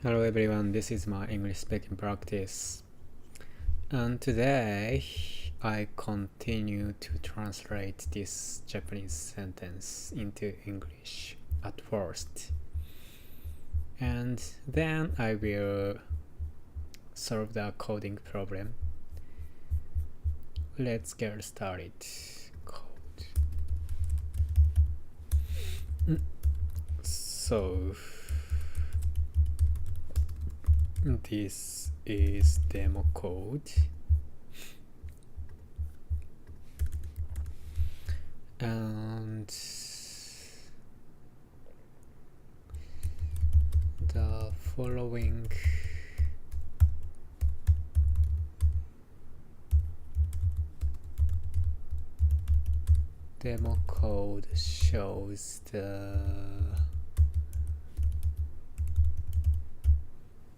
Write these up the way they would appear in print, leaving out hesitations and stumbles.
Hello everyone, this is my English speaking practice. And today I continue to translate this Japanese sentence into English at first. And then I will solve the coding problem. Let's get started. Code. So this is demo code. And the following demo code shows the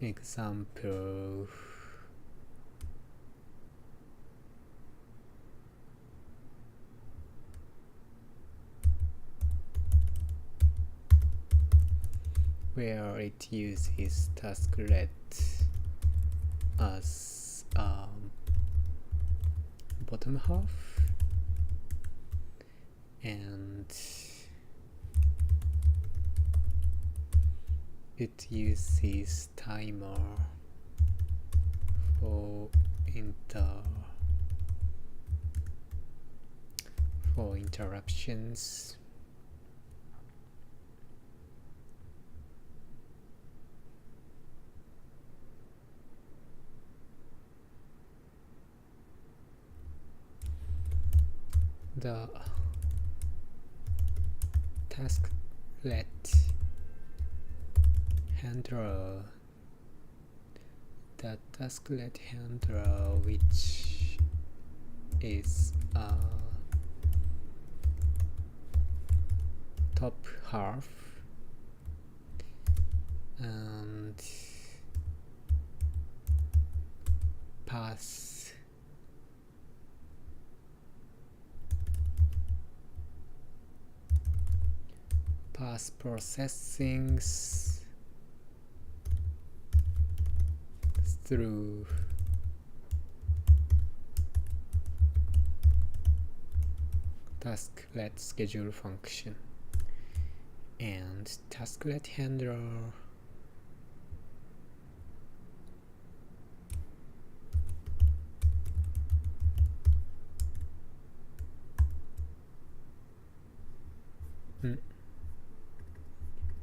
example where it uses tasklet as bottom half and it uses timer for interruptions. The tasklet handler, which is top half and pass processing through tasklet schedule function, and tasklet handler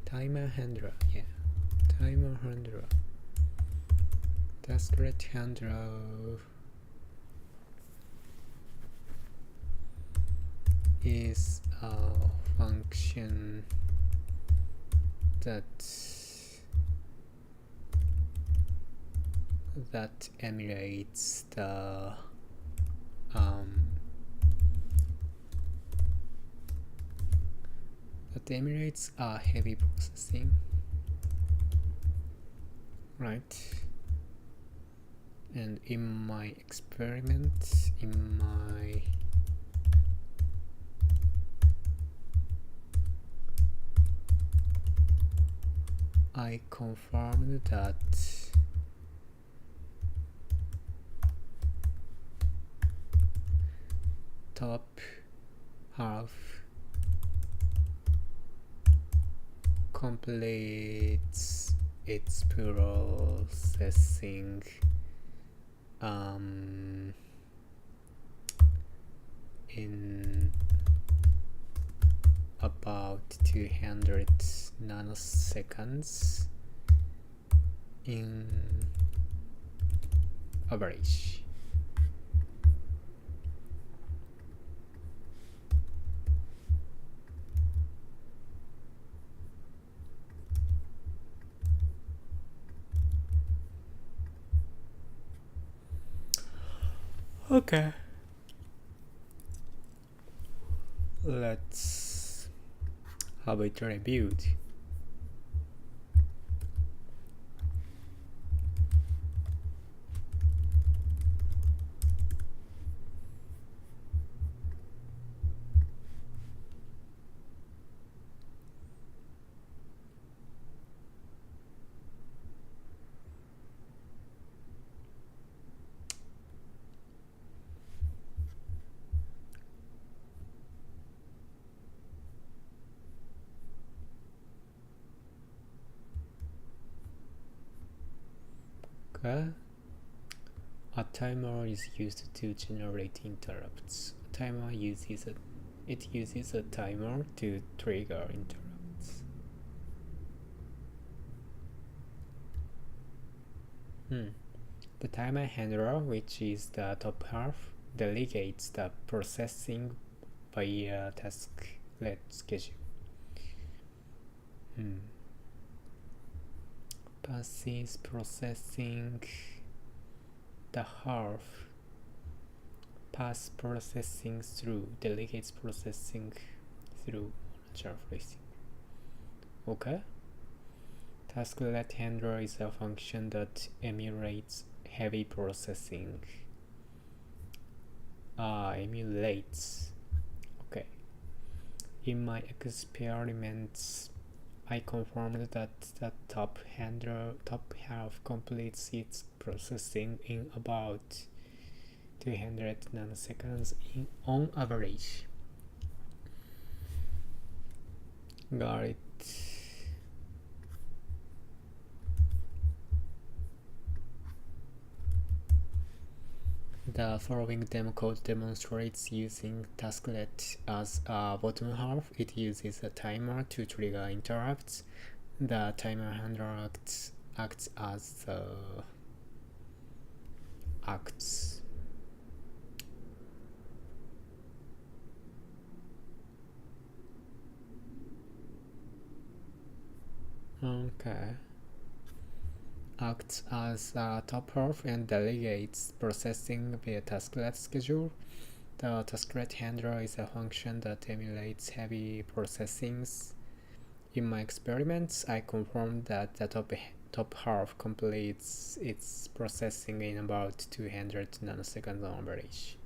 timer handler tasklet handler is a function that emulates the a heavy processing, right? And in my experiment, I confirmed that top half completes its processing in about 200 nanoseconds in average. Okay, let's have it reviewed. Okay. A timer is used to generate interrupts. A timer uses a timer to trigger interrupts. The timer handler, which is the top half, delegates the processing via tasklet schedule. Passes processing the half, pass processing through, delegates processing through natural phrasing. Okay. Tasklet handler is a function that emulates heavy processing. Emulates. Okay. In my experiments, I confirmed that the top half completes its processing in about 200 nanoseconds on average. Got it. The following demo code demonstrates using tasklet as a bottom half. It uses a timer to trigger interrupts. The timer handler acts as acts as a top half and delegates processing via tasklet schedule. The tasklet handler is a function that emulates heavy processings. In my experiments, I confirmed that the top half completes its processing in about 200 nanoseconds on average.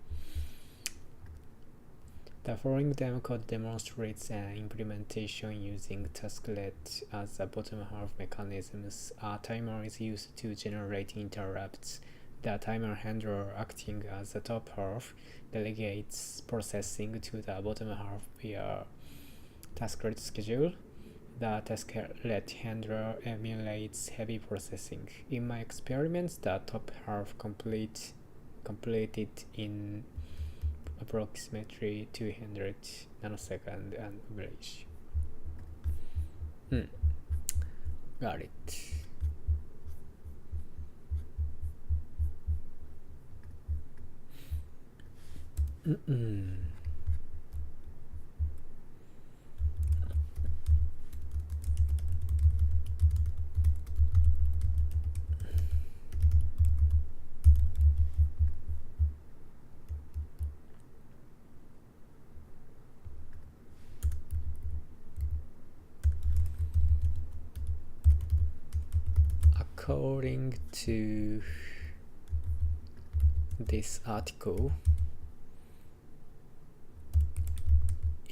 The following demo code demonstrates an implementation using tasklet as a bottom half mechanisms. A timer is used to generate interrupts. The timer handler, acting as a top half, delegates processing to the bottom half via tasklet schedule. The tasklet handler emulates heavy processing. In my experiments, the top half completed in approximately 200 nanoseconds on average. Got it. According to this article,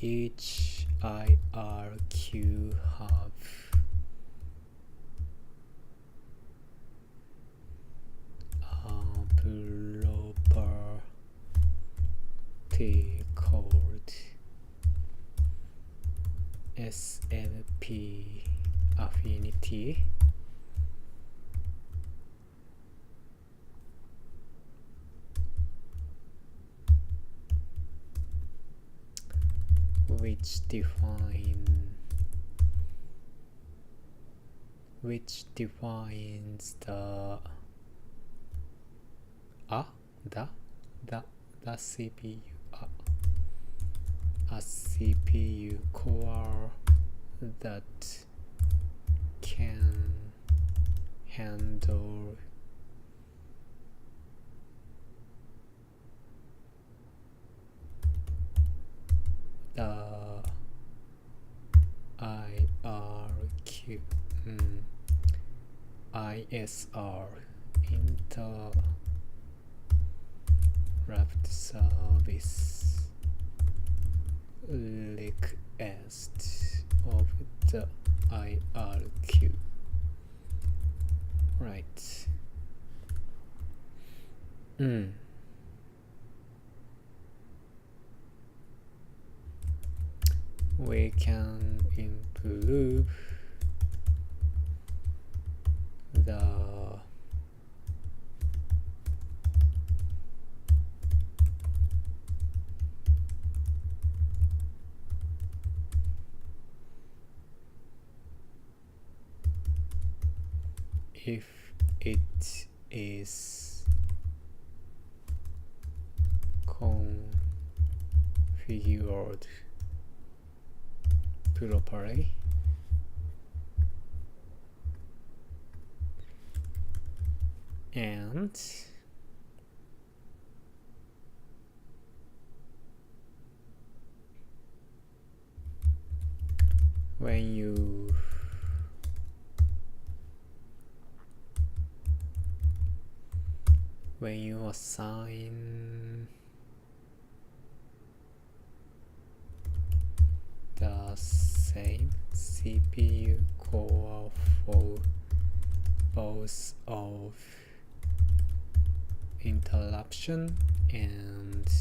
each IRQ have a property called SLP affinity, which defines the CPU, a CPU core that can handle the IRQ, ISR, interrupt service request of the IRQ. Right. We can improve the if it is configured properly. And when you assign the same CPU core for both of interruption and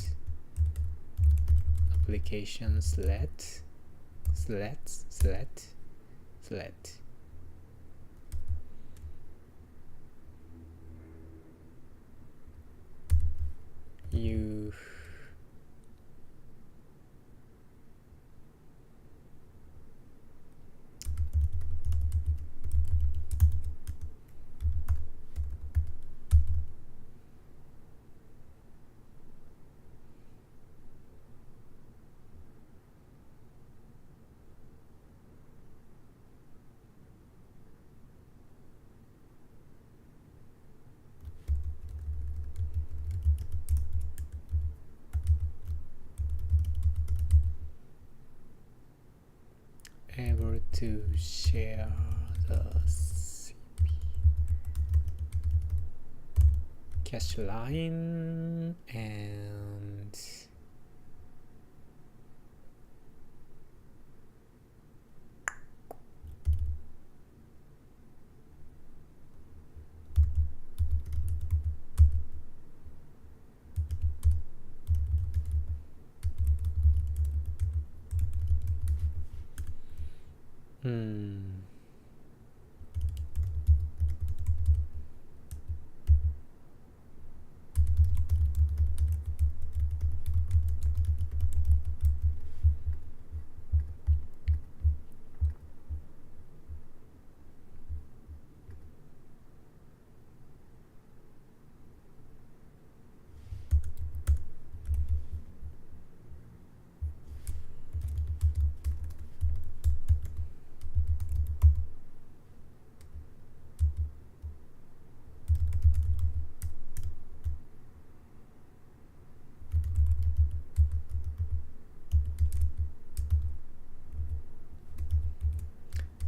application select, you able to share the cache line and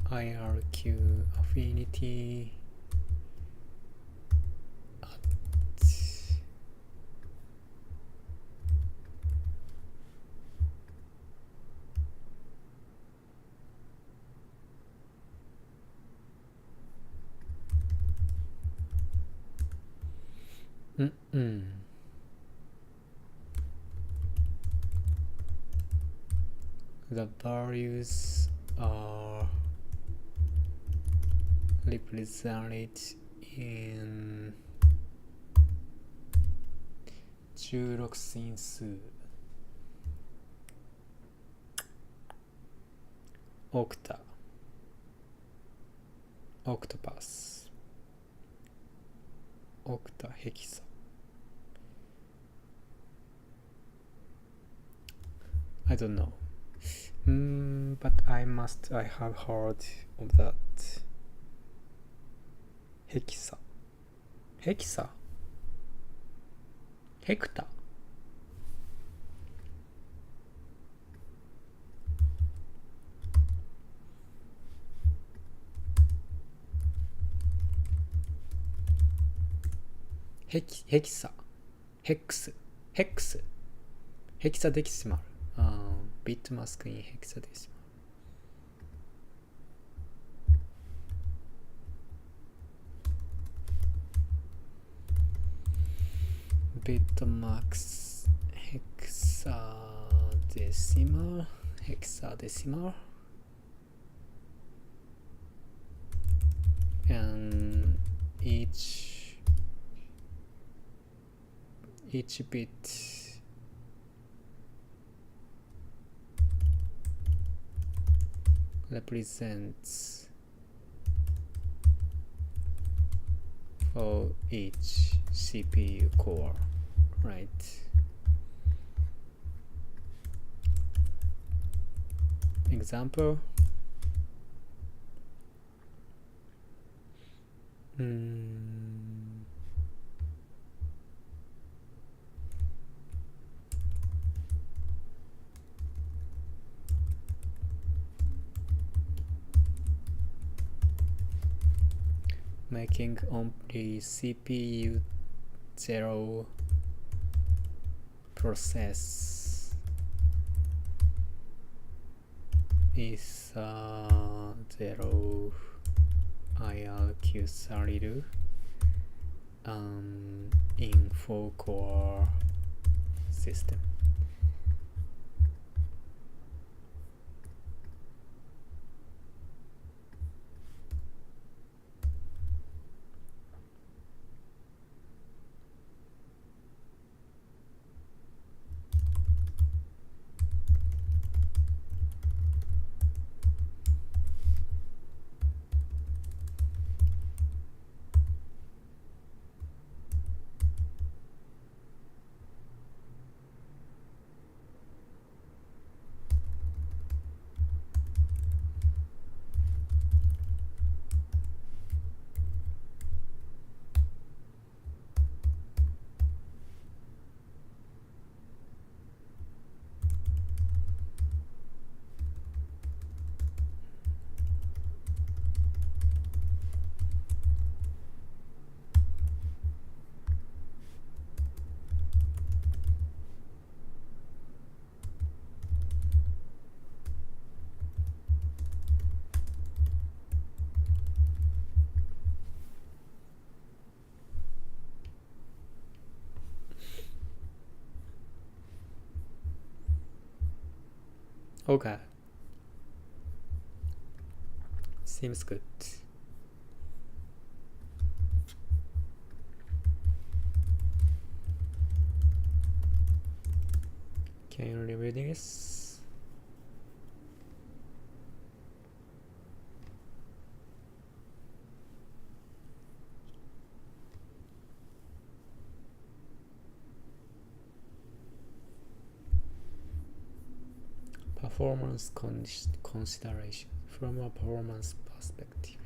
IRQ affinity at the values are represented in 16進数octa, octopus, octahexa. I don't know. But I have heard of that. Hexa. Hecta. Hexa. Hex. Hexadecimal. Bit mask in hexadecimal. Bitmax hexadecimal, and each bit represents for each CPU core, right? Example, making only CPU 0 process is 0 IRQ solid in 4-core system. Okay, seems good. Can you review this? Performance consideration from a performance perspective.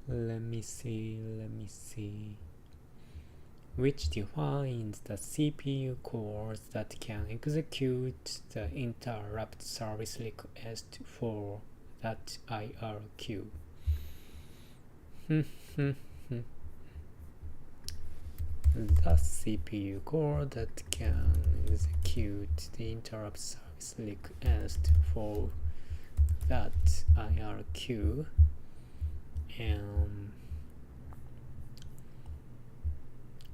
Let me see. Which defines the CPU cores that can execute the interrupt service request for that IRQ. The CPU core that can execute the interrupt service request for that IRQ, and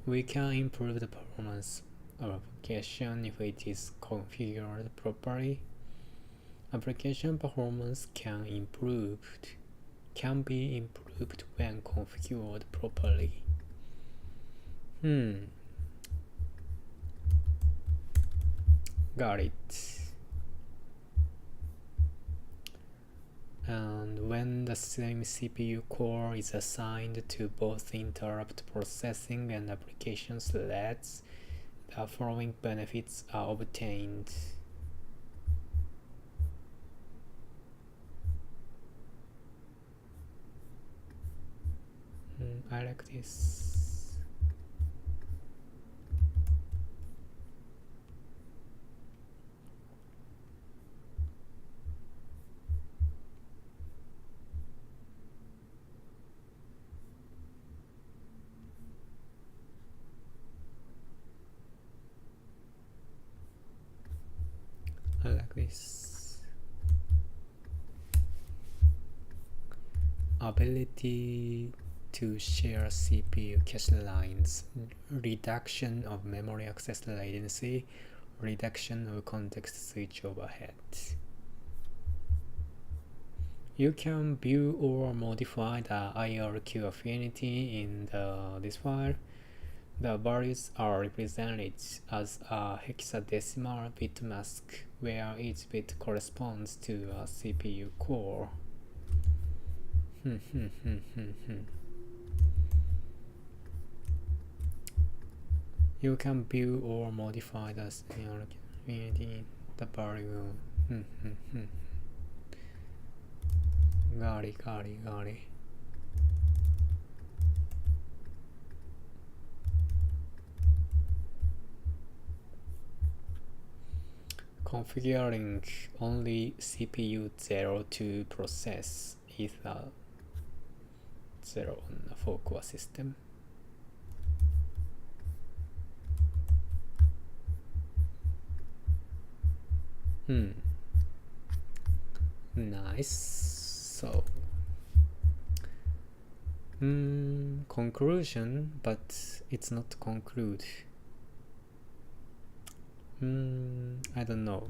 we can improve the performance of application if it is configured properly. Application performance can be improved when configured properly. Got it. And when the same CPU core is assigned to both interrupt processing and application threads, the following benefits are obtained. I like this. I like this. Ability to share CPU cache lines, reduction of memory access latency, reduction of context switch overhead. You can view or modify the IRQ affinity in this file. The values are represented as a hexadecimal bit mask, where each bit corresponds to a CPU core. You can view or modify the value. Got it. Configuring only CPU 0 to process Ether 0 on a 4-core system. Nice. So conclusion, but it's not conclude. I don't know.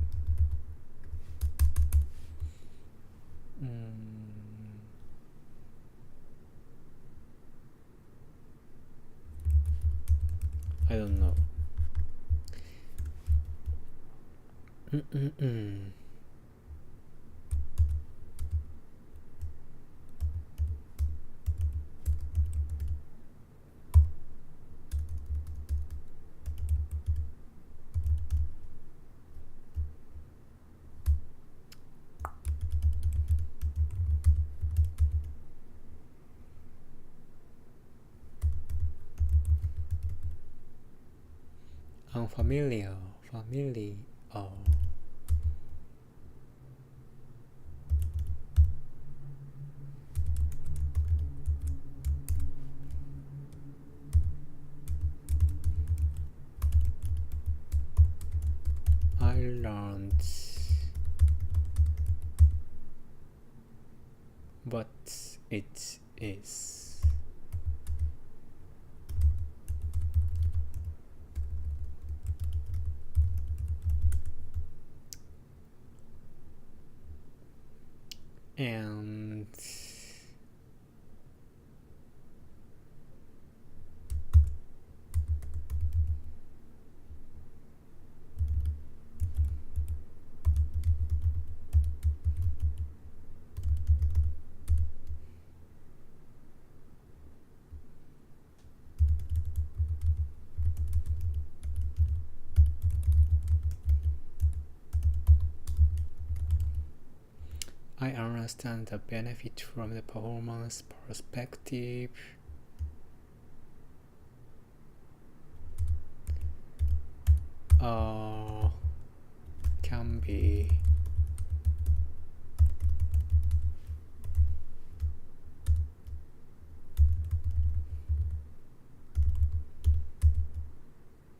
I don't know. Unfamiliar, familiar. I learned what it is. And I understand the benefit from the performance perspective.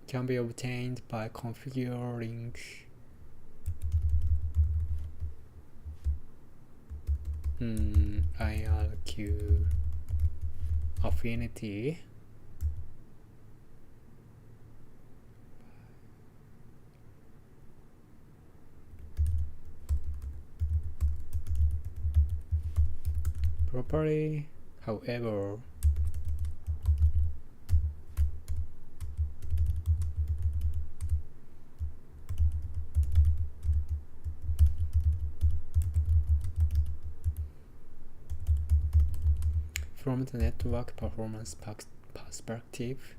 Can be obtained by configuring IRQ affinity properly. However, from the network performance perspective,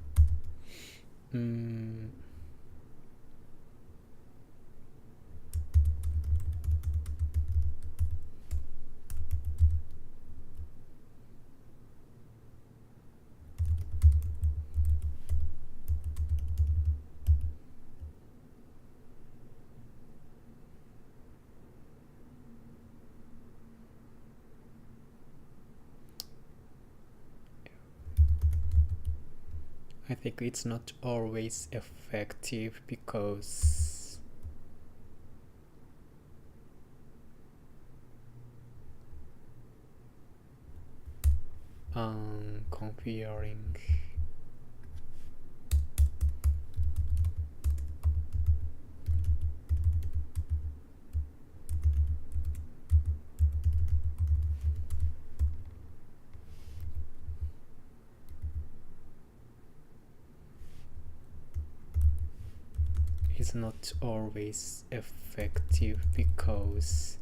I think it's not always effective because configuring is not always effective because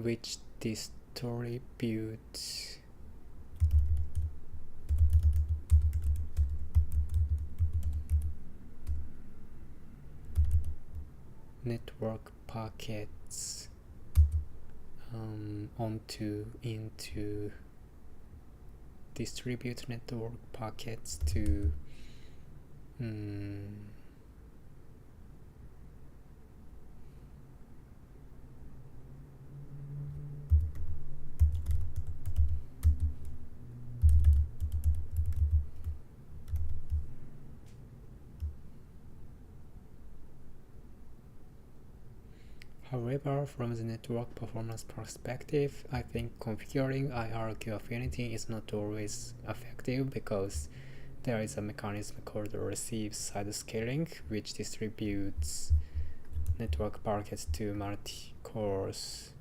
which distributes network packets into distribute network packets to However, from the network performance perspective, I think configuring IRQ affinity is not always effective because there is a mechanism called receive side scaling, which distributes network packets to multi-cores,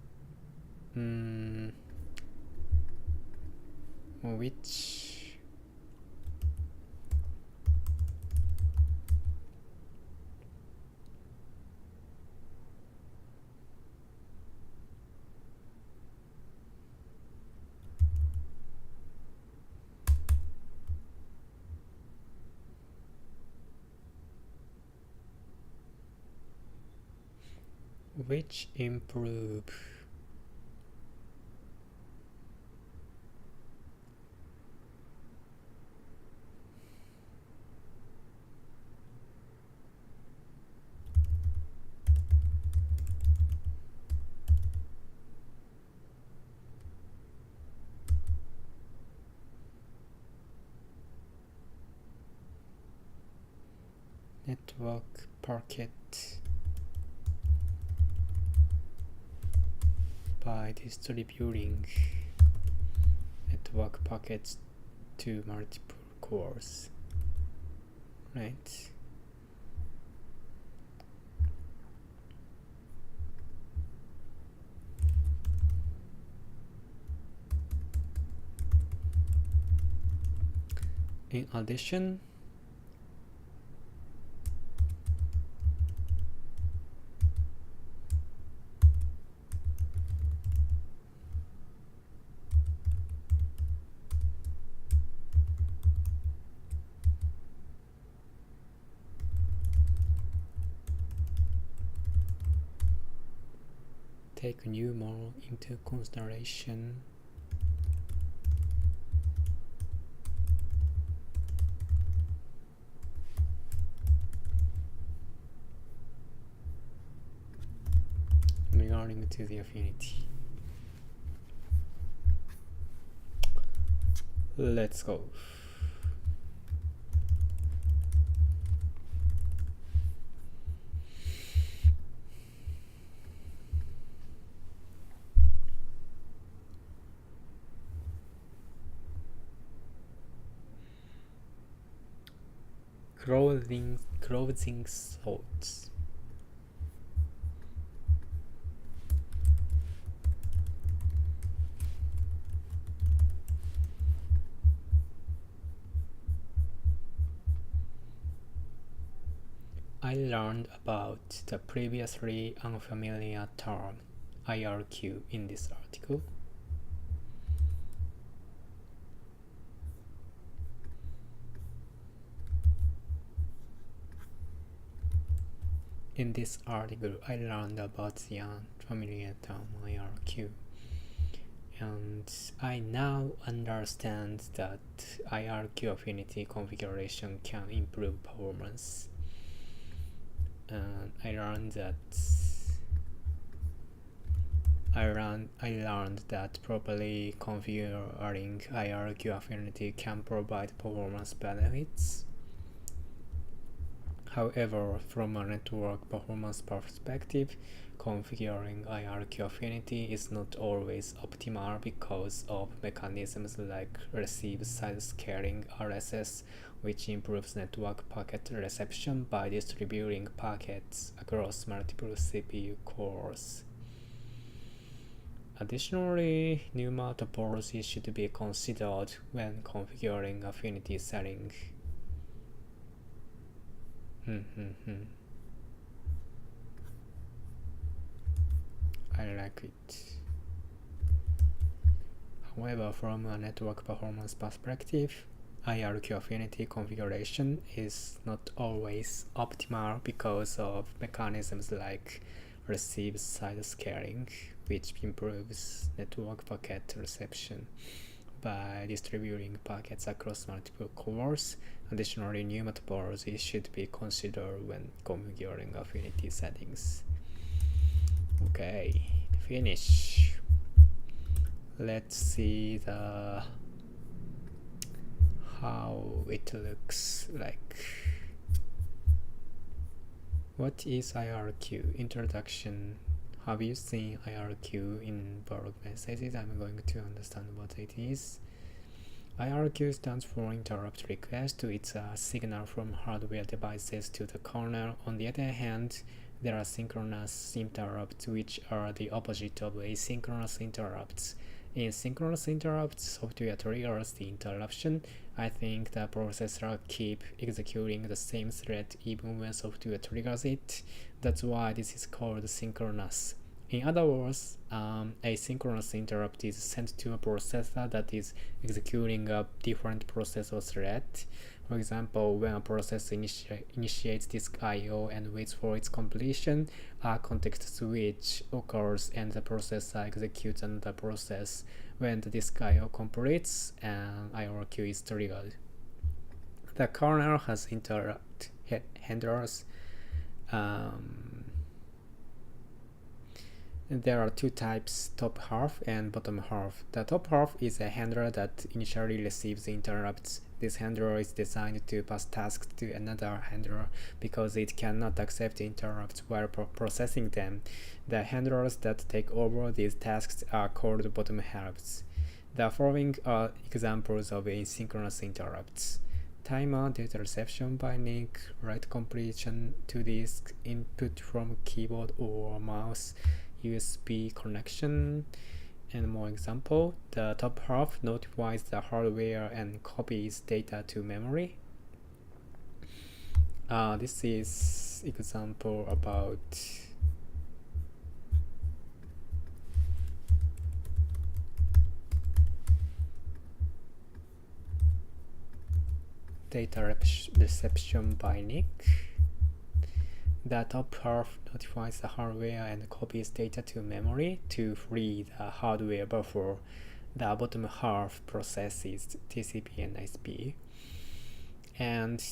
which improve network packet by distributing network packets to multiple cores, right? In addition, take new model into consideration. Regarding to the affinity. Let's go. Closing thoughts. I learned about the previously unfamiliar term IRQ in this article. In this article, I learned about the unfamiliar term IRQ, And I now understand that IRQ affinity configuration can improve performance. And I learned that properly configuring IRQ affinity can provide performance benefits. However, from a network performance perspective, configuring IRQ affinity is not always optimal because of mechanisms like receive side scaling RSS, which improves network packet reception by distributing packets across multiple CPU cores. Additionally, NUMA topology should be considered when configuring affinity setting. I like it. However, from a network performance perspective, IRQ affinity configuration is not always optimal because of mechanisms like receive side scaling, which improves network packet reception by distributing packets across multiple cores. Additionally, NUMA topology should be considered when configuring affinity settings. Okay, finish. Let's see how it looks like. What is IRQ? Introduction. Have you seen IRQ in blog messages? I'm going to understand what it is. IRQ stands for interrupt request. It's a signal from hardware devices to the kernel. On the other hand, there are synchronous interrupts, which are the opposite of asynchronous interrupts. In synchronous interrupts, software triggers the interruption. I think the processor keeps executing the same thread even when software triggers it. That's why this is called synchronous. In other words, a synchronous interrupt is sent to a processor that is executing a different processor thread. For example, when a processor initiates disk I/O and waits for its completion, a context switch occurs and the processor executes another process. When the disk I/O completes, an IRQ is triggered. The kernel has interrupt handlers. There are two types, top half and bottom half. The top half is a handler that initially receives interrupts. This handler is designed to pass tasks to another handler because it cannot accept interrupts while processing them. The handlers that take over these tasks are called bottom halves. The following are examples of asynchronous interrupts: timer, data reception binding, write completion to disk, input from keyboard or mouse, USB connection, and more example. The top half notifies the hardware and copies data to memory. This is example about data reception by NIC. The top half notifies the hardware and copies data to memory to free the hardware buffer. The bottom half processes TCP and ISP. And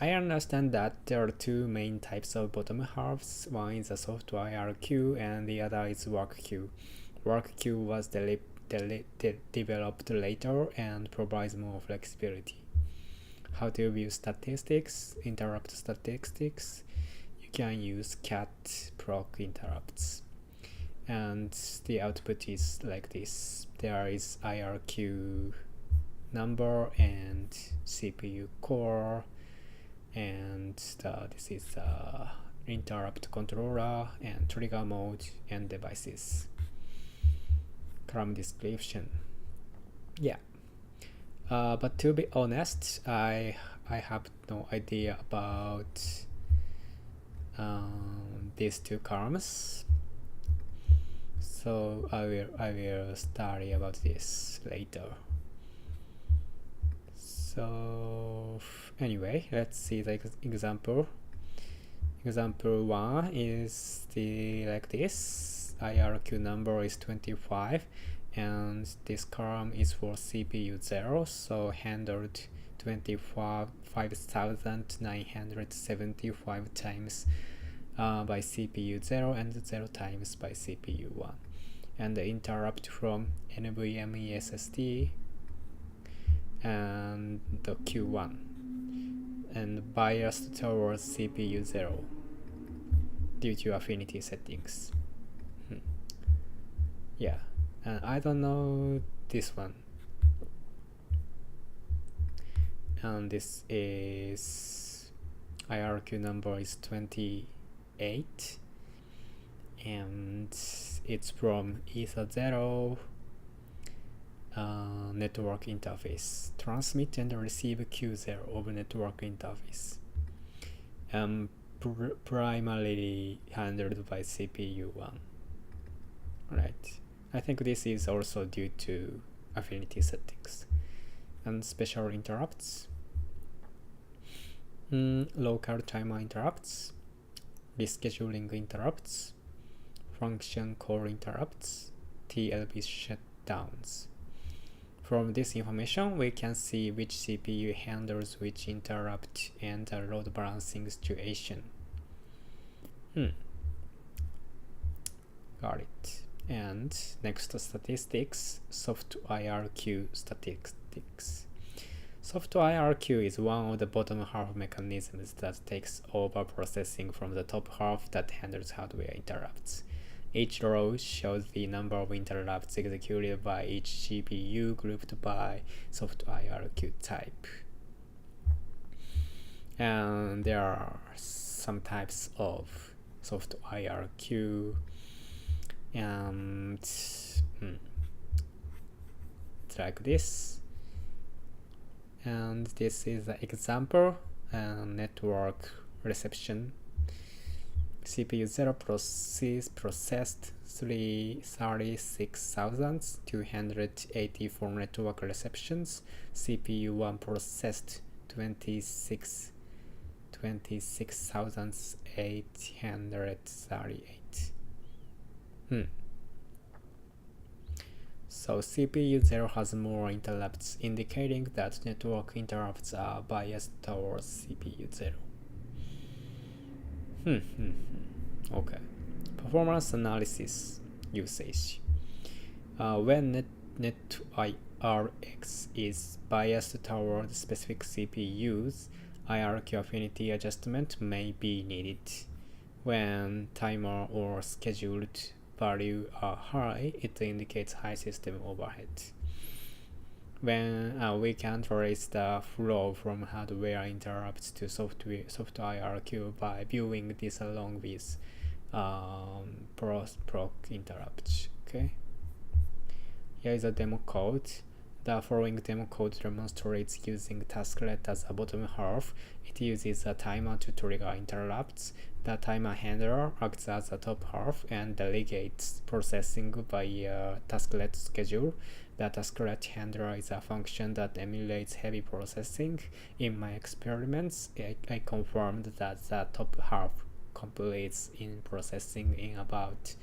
I understand that there are two main types of bottom halves. One is a soft IRQ and the other is work queue. Work queue was developed later and provides more flexibility. How to view statistics, interrupt statistics. You can use cat proc interrupts. And the output is like this. There is IRQ number and CPU core, and this is the interrupt controller and trigger mode and devices. Column description. Yeah. But to be honest, I have no idea about these two columns, so I will study about this later. So anyway, let's see the example. Example 1 is like this. IRQ number is 25 and this column is for CPU 0, so handled 25,975 times by CPU 0 and 0 times by CPU 1. And the interrupt from NVMe SSD and the Q1 and biased towards CPU 0 due to affinity settings. Yeah, and I don't know this one. And this is IRQ number is 28, and it's from Ether0 network interface. Transmit and receive Q0 of network interface. Primarily handled by CPU1. Right. I think this is also due to affinity settings. And special interrupts. Local timer interrupts. Rescheduling interrupts. Function call interrupts. TLB shutdowns. From this information, we can see which CPU handles which interrupt and the load balancing situation. Got it. And next, statistics, soft IRQ statistics. Soft IRQ is one of the bottom half mechanisms that takes over processing from the top half that handles hardware interrupts. Each row shows the number of interrupts executed by each CPU grouped by soft IRQ type. And there are some types of soft IRQ, and it's like this. And this is an example, network reception. CPU 0 processed 36,284 network receptions. CPU 1 processed 26,838. So CPU 0 has more interrupts, indicating that network interrupts are biased towards CPU 0. Okay. Performance analysis usage. When NetIRX is biased toward specific CPUs, IRQ affinity adjustment may be needed. When timer or scheduled value are high, it indicates high system overhead. When we can trace the flow from hardware interrupts to soft IRQ by viewing this along with proc interrupts. Okay. Here is a demo code. The following demo code demonstrates using tasklet as a bottom half. It uses a timer to trigger interrupts. The timer handler acts as a top half and delegates processing by a tasklet schedule. The tasklet handler is a function that emulates heavy processing. In my experiments, I confirmed that the top half completes in processing in about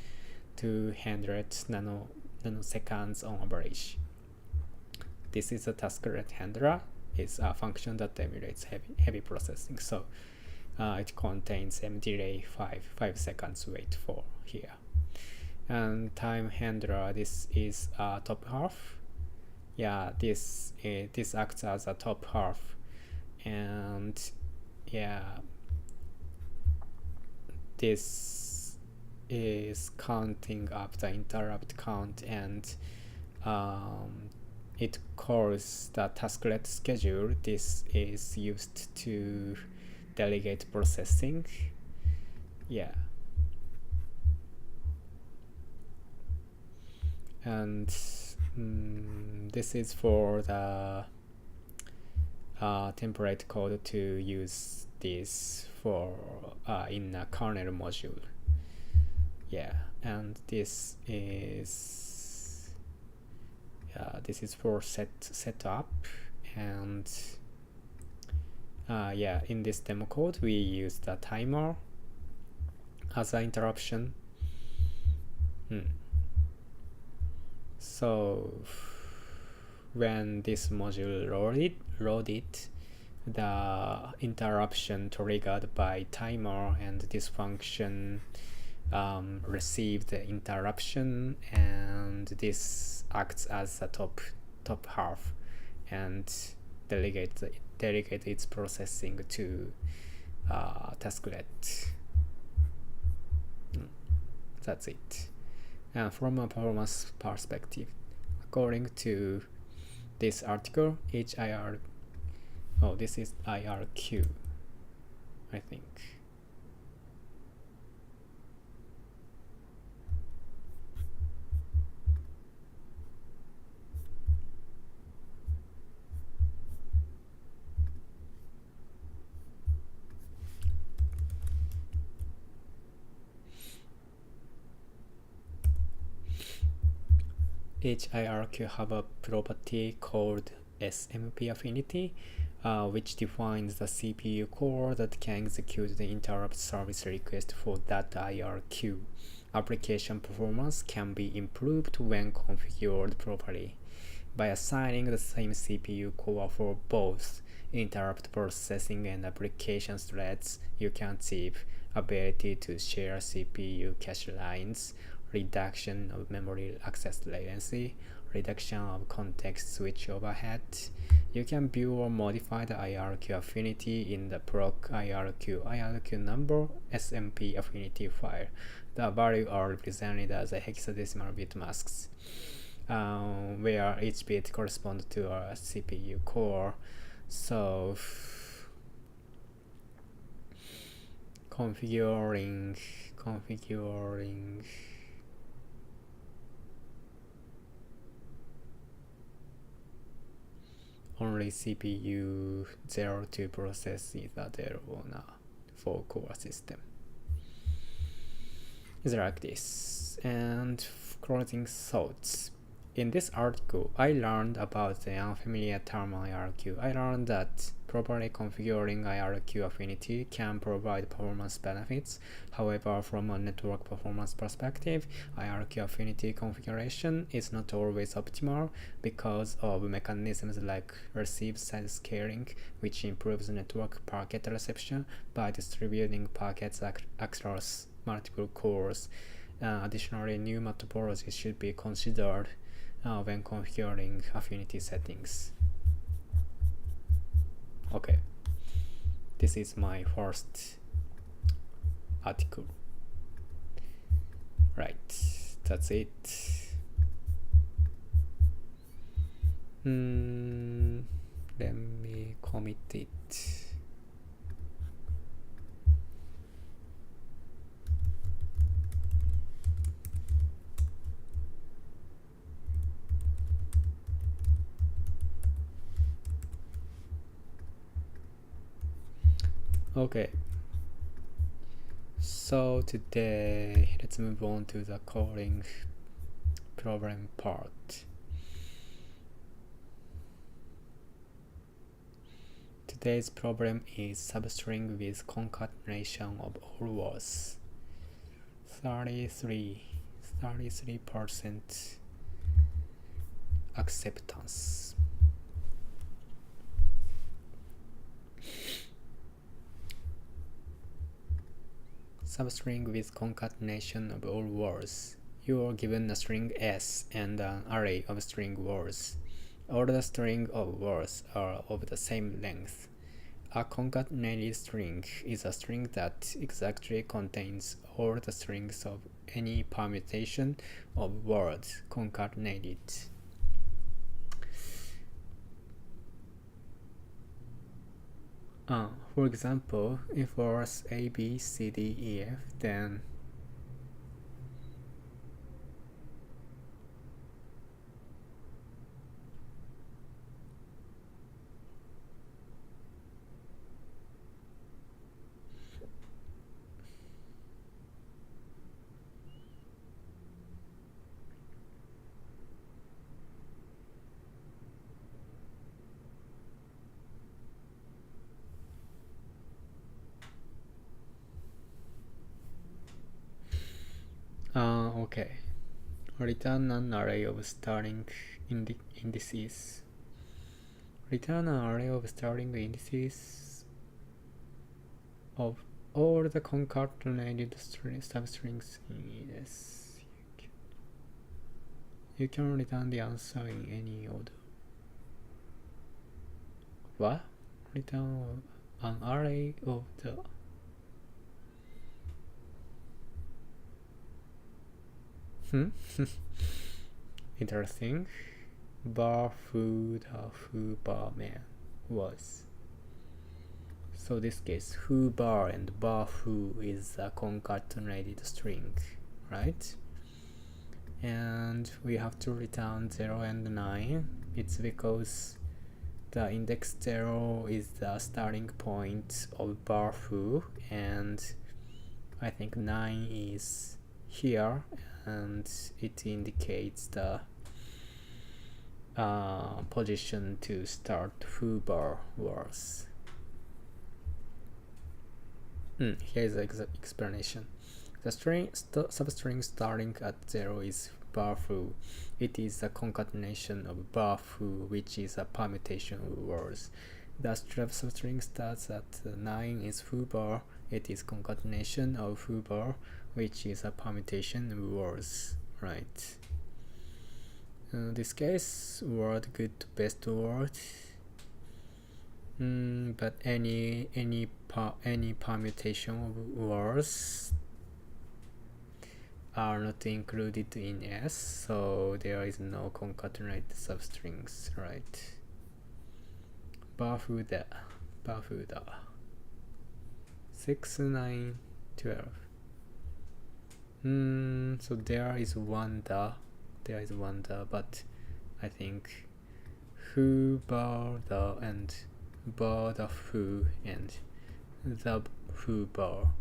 200 nanoseconds on average. This is a tasklet handler. It's a function that emulates heavy processing. So it contains delay 5 seconds wait for here. And time handler, this is a top half. Yeah, this acts as a top half, and yeah, this is counting up the interrupt count, and it calls the tasklet schedule. This is used to delegate processing. Yeah. And this is for the template code to use this for in a kernel module. Yeah, and this is for setup, and yeah, in this demo code we use the timer as an interruption. So when this module loaded, the interruption triggered by timer and this function received the interruption, and this acts as the top half and delegate its processing to tasklet. That's it. And from a performance perspective, according to this article, this is IRQ, I think. HIRQ have a property called SMP affinity, which defines the CPU core that can execute the interrupt service request for that IRQ. Application performance can be improved when configured properly. By assigning the same CPU core for both interrupt processing and application threads, you can achieve ability to share CPU cache lines, reduction of memory access latency, reduction of context switch overhead. You can view or modify the IRQ affinity in the proc IRQ number SMP affinity file. The values are represented as a hexadecimal bit masks, where each bit corresponds to a CPU core. So configuring only CPU 0 to process is available now for core system. It's like this. And closing thoughts. In this article, I learned about the unfamiliar term IRQ. I learned that properly configuring IRQ affinity can provide performance benefits. However, from a network performance perspective, IRQ affinity configuration is not always optimal because of mechanisms like receive size scaling, which improves network packet reception by distributing packets across multiple cores. Additionally, NUMA topology should be considered when configuring affinity settings. Okay, this is my first article. Right, that's it. Let me commit it. Okay, so today let's move on to the coding problem part. Today's problem is substring with concatenation of all words. 33% acceptance. Substring with concatenation of all words. You are given a string S and an array of string words. All the string of words are of the same length. A concatenated string is a string that exactly contains all the strings of any permutation of words concatenated. For example, if words A, B, C, D, E, F, then okay, Return an array of starting indices. Return an array of starting indices of all the concatenated substrings in S. You can return the answer in any order. What? Return an array of the Interesting. Bar who the who bar man was. So this case, who bar and bar who is a concatenated string, right? And we have to return 0 and 9. It's because the index 0 is the starting point of bar who, and I think 9 is here, and it indicates the position to start foo bar was. Here's the explanation. The substring starting at 0 is bar foo. It is a concatenation of bar foo, which is a permutation of words. The substring starts at 9 is foo bar. It is concatenation of foo bar, which is a permutation of words, right? In this case, word good to best word. But any permutation of words are not included in S, so there is no concatenated substrings, right? Bafuda. 6, 9, 12. So there is one da, but I think who bar the and bar the who and the who bar.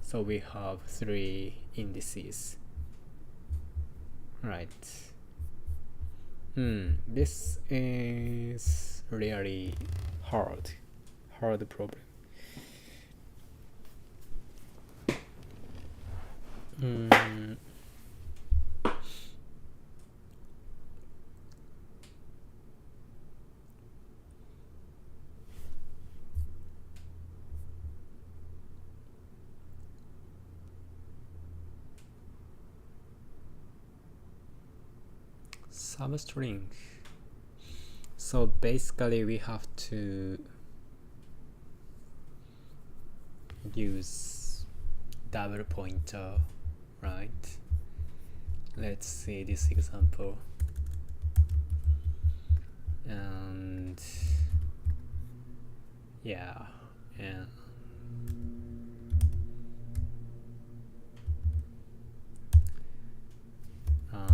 So we have 3 indices, right? This is really hard problem. Substring. So basically we have to use double pointer, right? Let's see this example. And yeah, and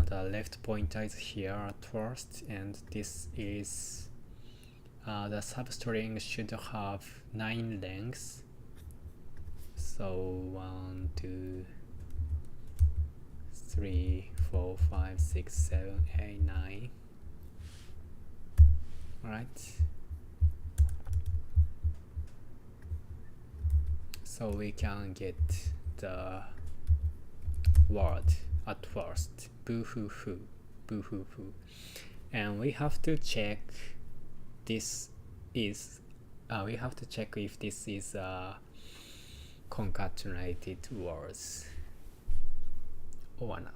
the left pointer is here at first, and this is the substring should have 9 lengths. So 1, 2, 3, 4, 5, 6, 7, 8, 9. Right. So we can get the word at first, boo-hoo-hoo, boo-hoo-hoo, and we have to check this is we have to check if this is concatenated words or not.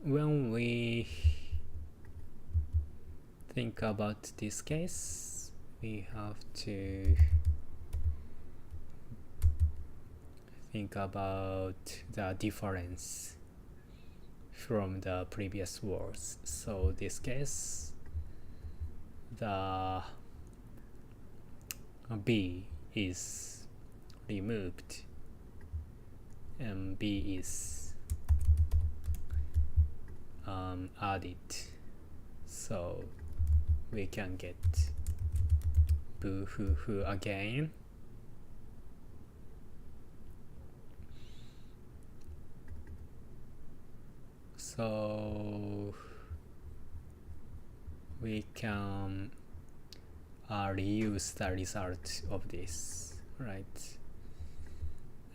When we think about this case, we have to think about the difference. from the previous words. So this case, the B is removed and B is added, so we can get boo hoo hoo again. So we can reuse the result of this, right?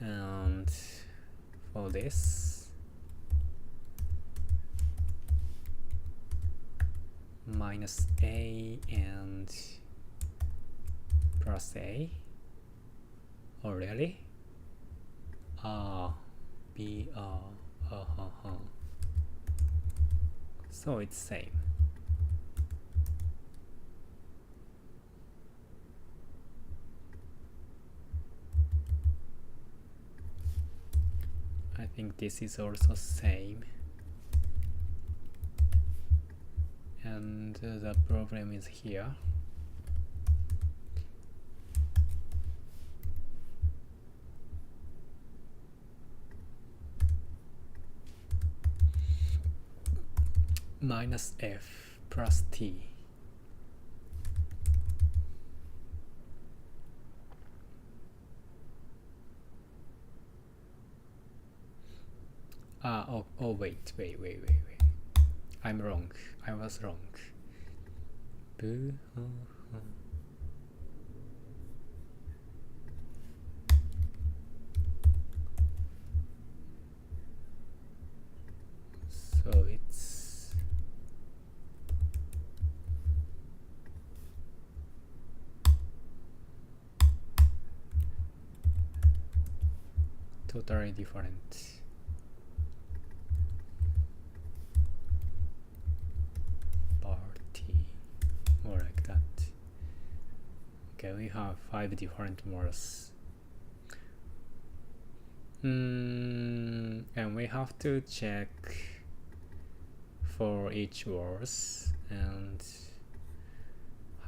And for this, minus A and plus A. Oh really? B so it's same. I think this is also same. And the problem is here. Minus F plus T. Oh wait. I'm wrong. I was wrong. Boo. So it's totally different. Or like that. Okay, we have 5 different words. And we have to check for each word and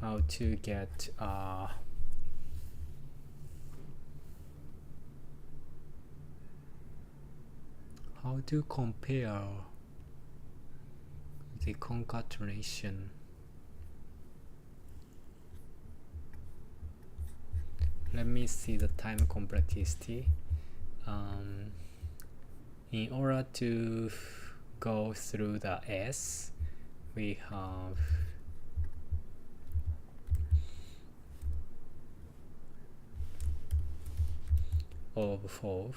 how to get how to compare the concatenation. Let me see the time complexity. In order to go through the S, we have for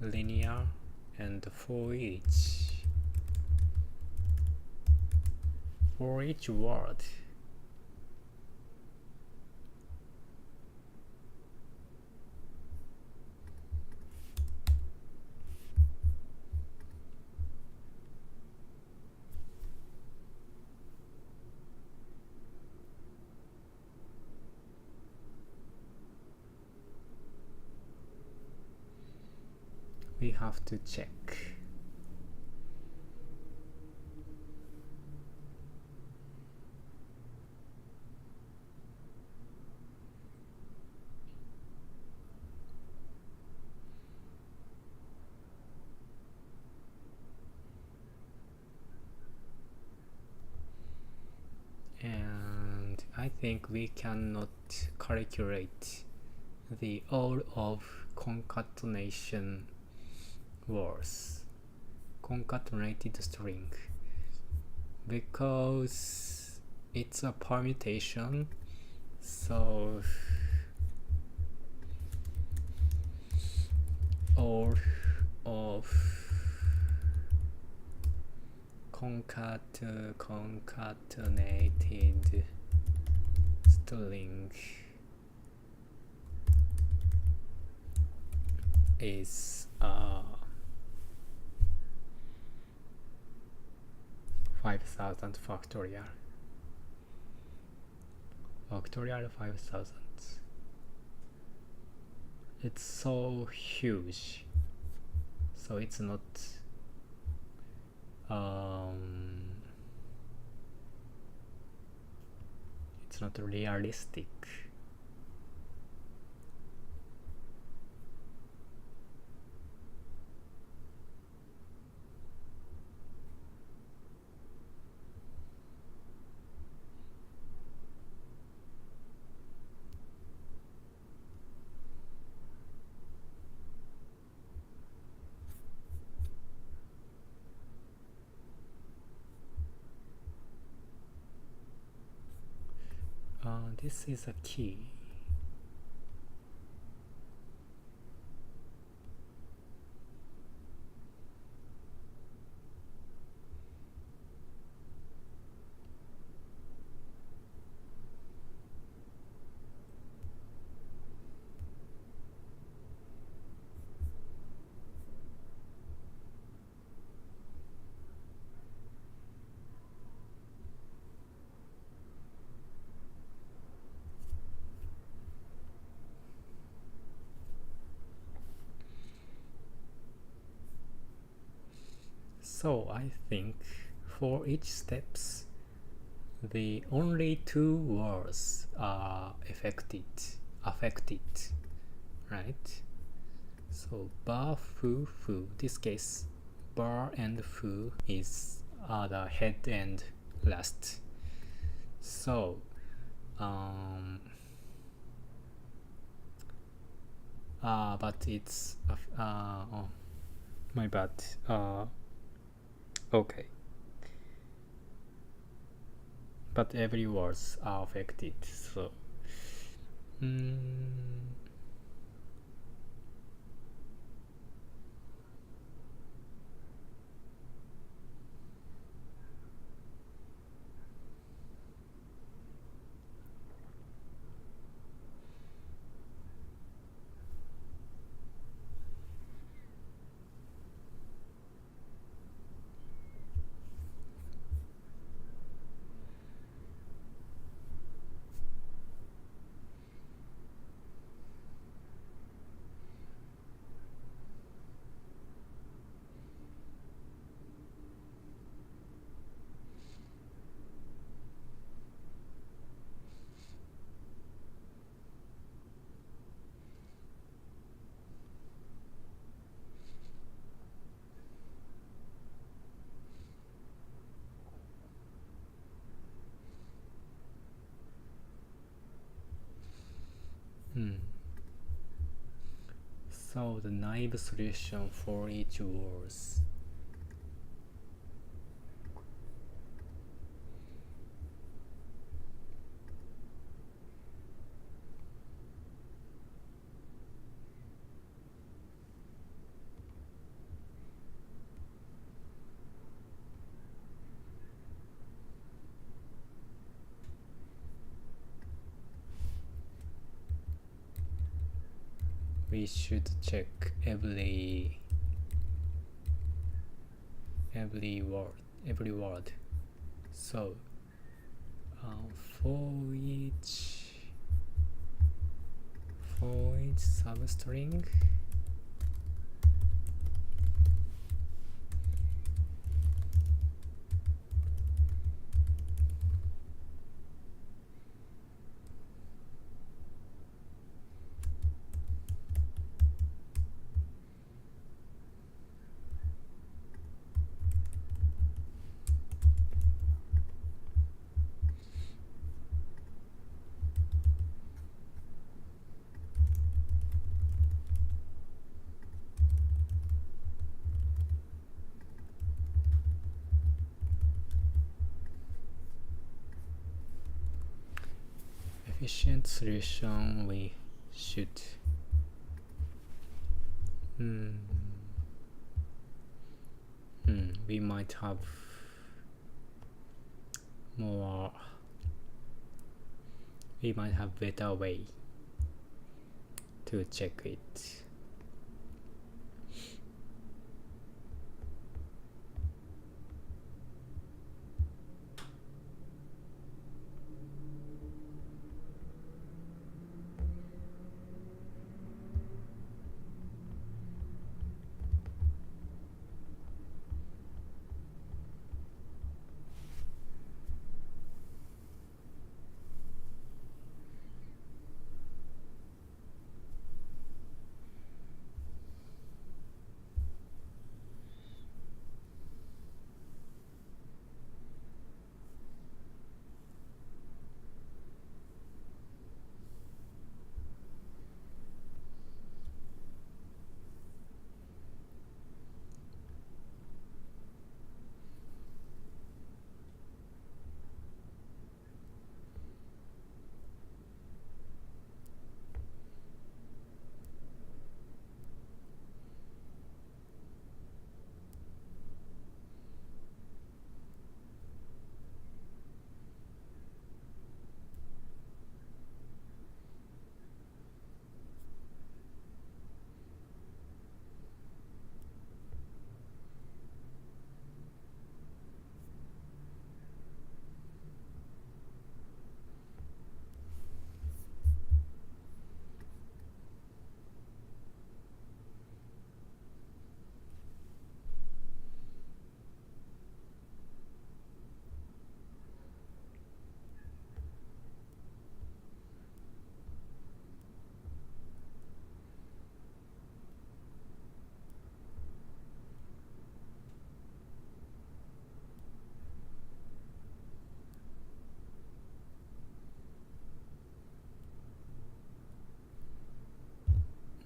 linear and for each word. We have to check. And I think we cannot calculate the all of concatenation words, concatenated string, because it's a permutation. So all of concatenated string is 5000 factorial 5000. It's so huge, so it's not realistic. This is a key. So I think for each steps, the only two words are affected, right? So bar, fu, fu. This case, bar and fu is the head and last. So but it's oh, my bad. Okay. But every words are affected. So so the naive solution for each words. We should check every word. So for each substring, efficient solution, we should we might have better way to check it.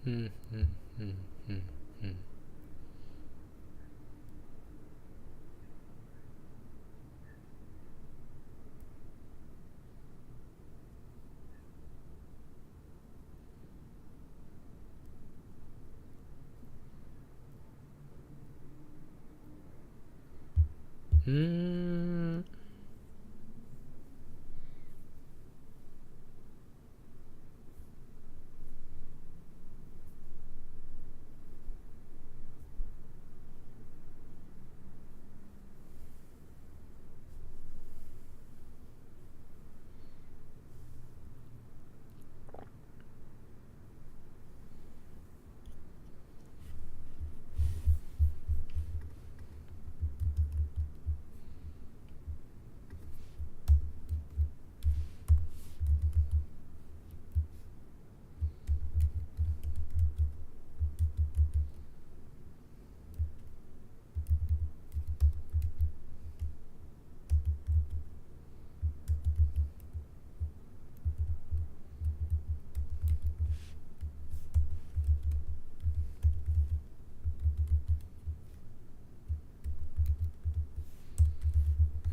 うんうんうんうんうんうーん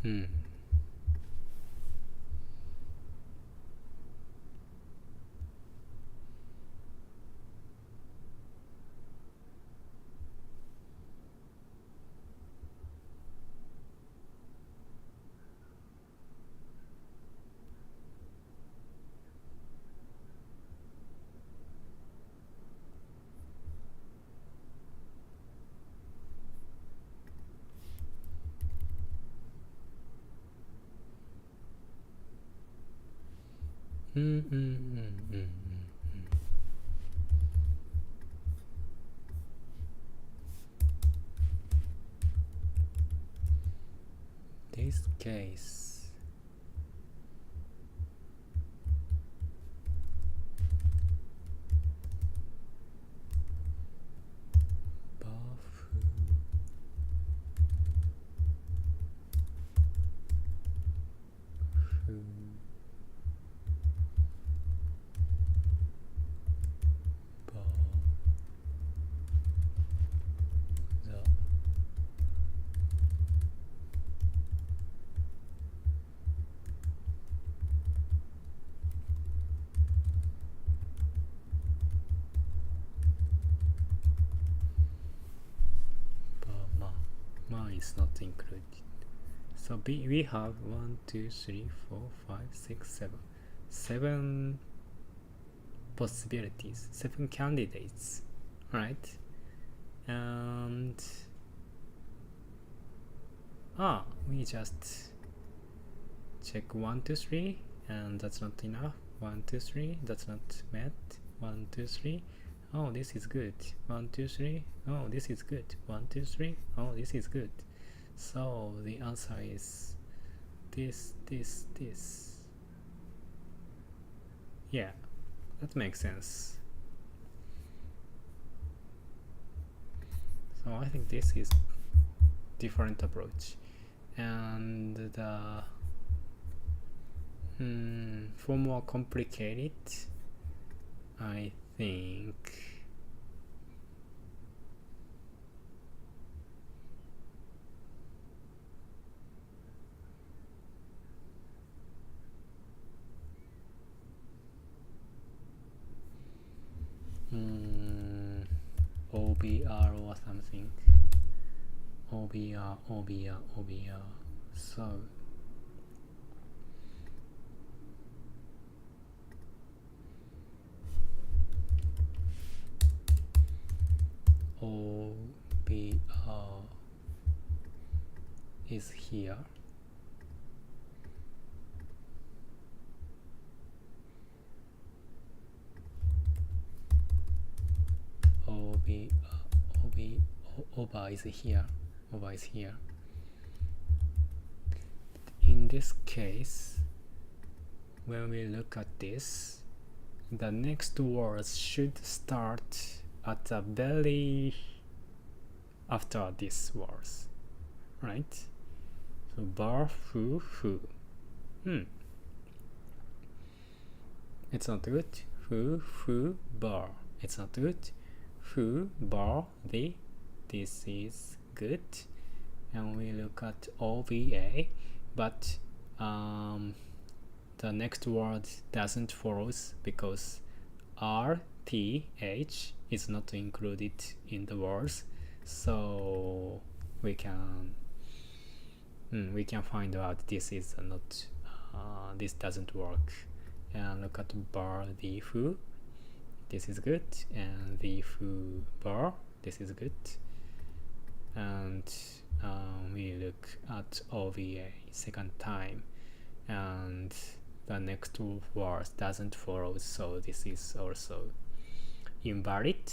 うんうんうんうんうんうん This case buff who buff the ma ma is not included. So we have 1, 2, 3, 4, 5, 6, 7. 7 possibilities, 7 candidates, right? And we just check 1, 2, 3, and that's not enough. 1, 2, 3, that's not met. 1, 2, 3. Oh, this is good. 1, 2, 3. Oh, this is good. 1, 2, 3. Oh, this is good. So the answer is this, this, this. Yeah, that makes sense. So I think this is different approach. And the for more complicated, I think OBR or something. OBR. So OBR is here. OBR is here. OBR is here. In this case, when we look at this, the next words should start at the very after this words, right? So bar foo. It's not good. Foo bar. it's not good. Who, bar, the, this is good. And we look at OVA, but the next word doesn't follow because RTH is not included in the words, so we can find out this is not this doesn't work. And look at bar, the foo, this is good, and the foo bar, this is good. And we look at OVA second time, and the next word doesn't follow, so this is also invalid.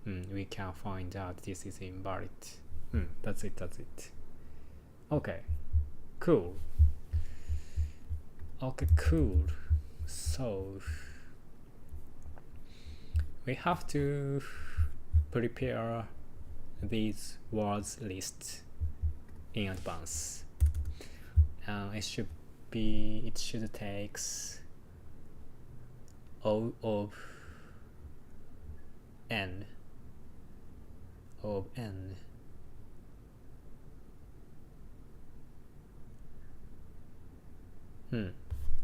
We can find out this is invalid. That's it. Okay, cool. So we have to prepare these words list in advance. It should take O of n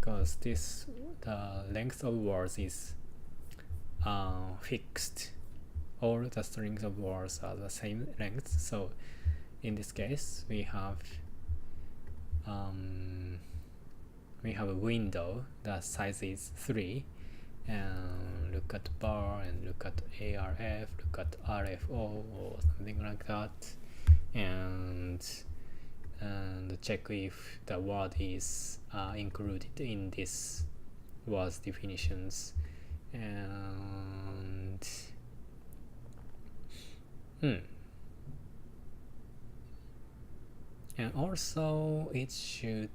because the length of words is fixed. All the strings of words are the same length, so in this case we have a window. The size is 3, and look at bar and look at ARF, look at RFO or something like that, and check if the word is included in this words definitions. And and also it should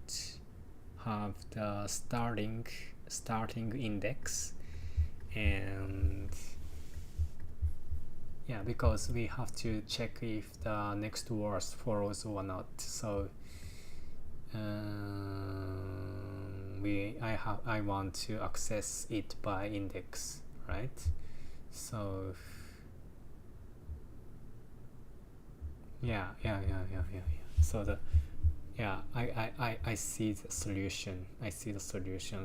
have the starting index, and because we have to check if the next word follows or not, so I want to access it by index, right? So so I see the solution.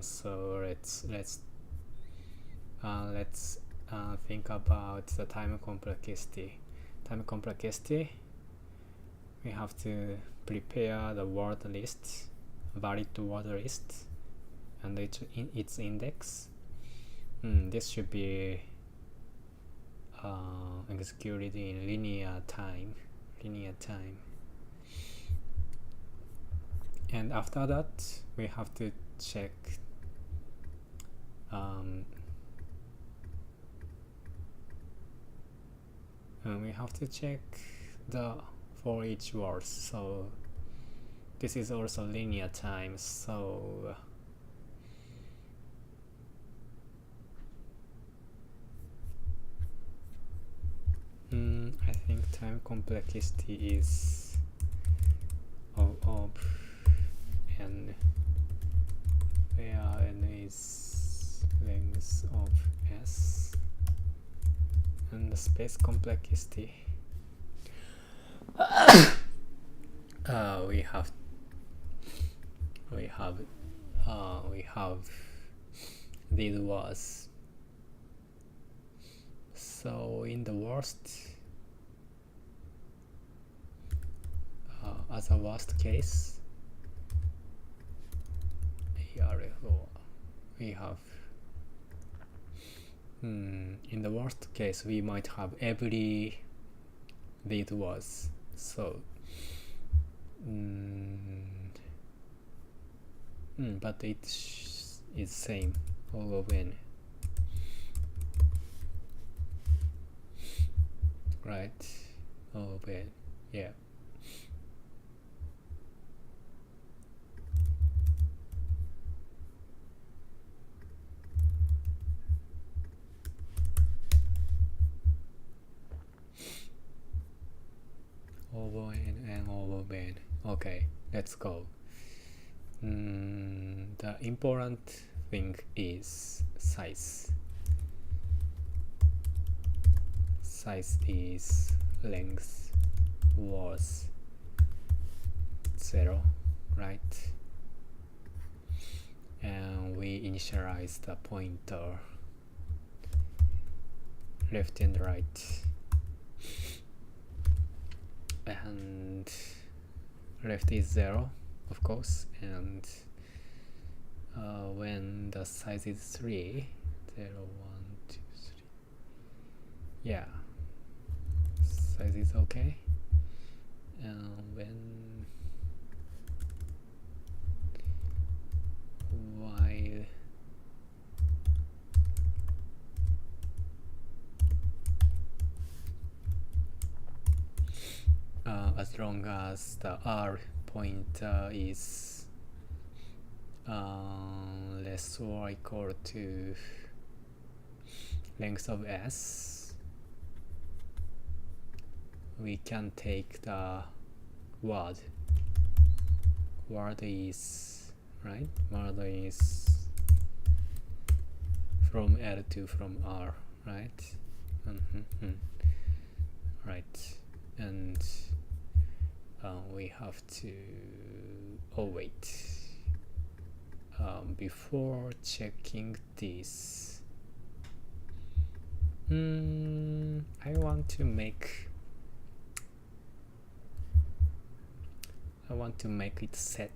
So let's think about the time complexity. We have to prepare the word list, valid word list, and its index. This should be executed in linear time. And after that we have to check the for each word, so this is also linear time. So I think time complexity is O of n, where n is length of s, and the space complexity we have these words. So in the worst, as a worst case, we have in the worst case we might have every these words. So but it is same all of n, right? All of n, yeah. Over n and over n. Okay, let's go. The important thing is size. size is length was 0, right? And we initialize the pointer left and right, and left is 0, of course, and when the size is 3, 0, 1, 2, 3, yeah, size is okay. And when while as long as the R pointer is less or equal to length of S, we can take the word is, right? Word is from L to from R, right? Right. And we have to, oh wait, before checking this, I want to make it set.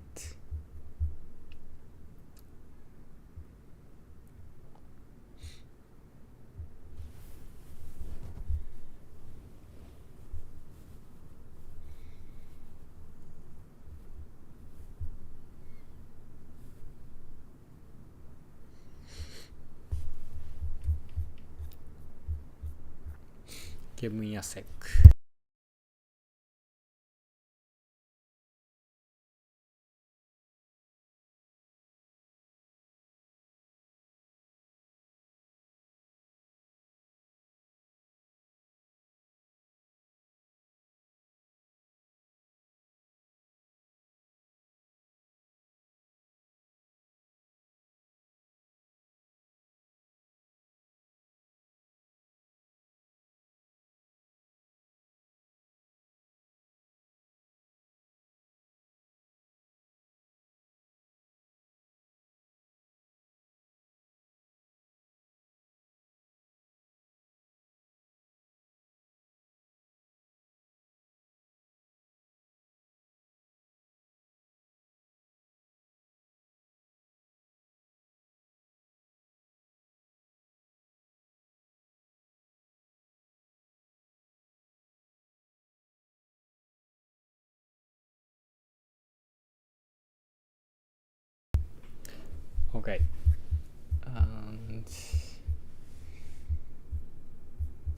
Give me a sec. Okay, and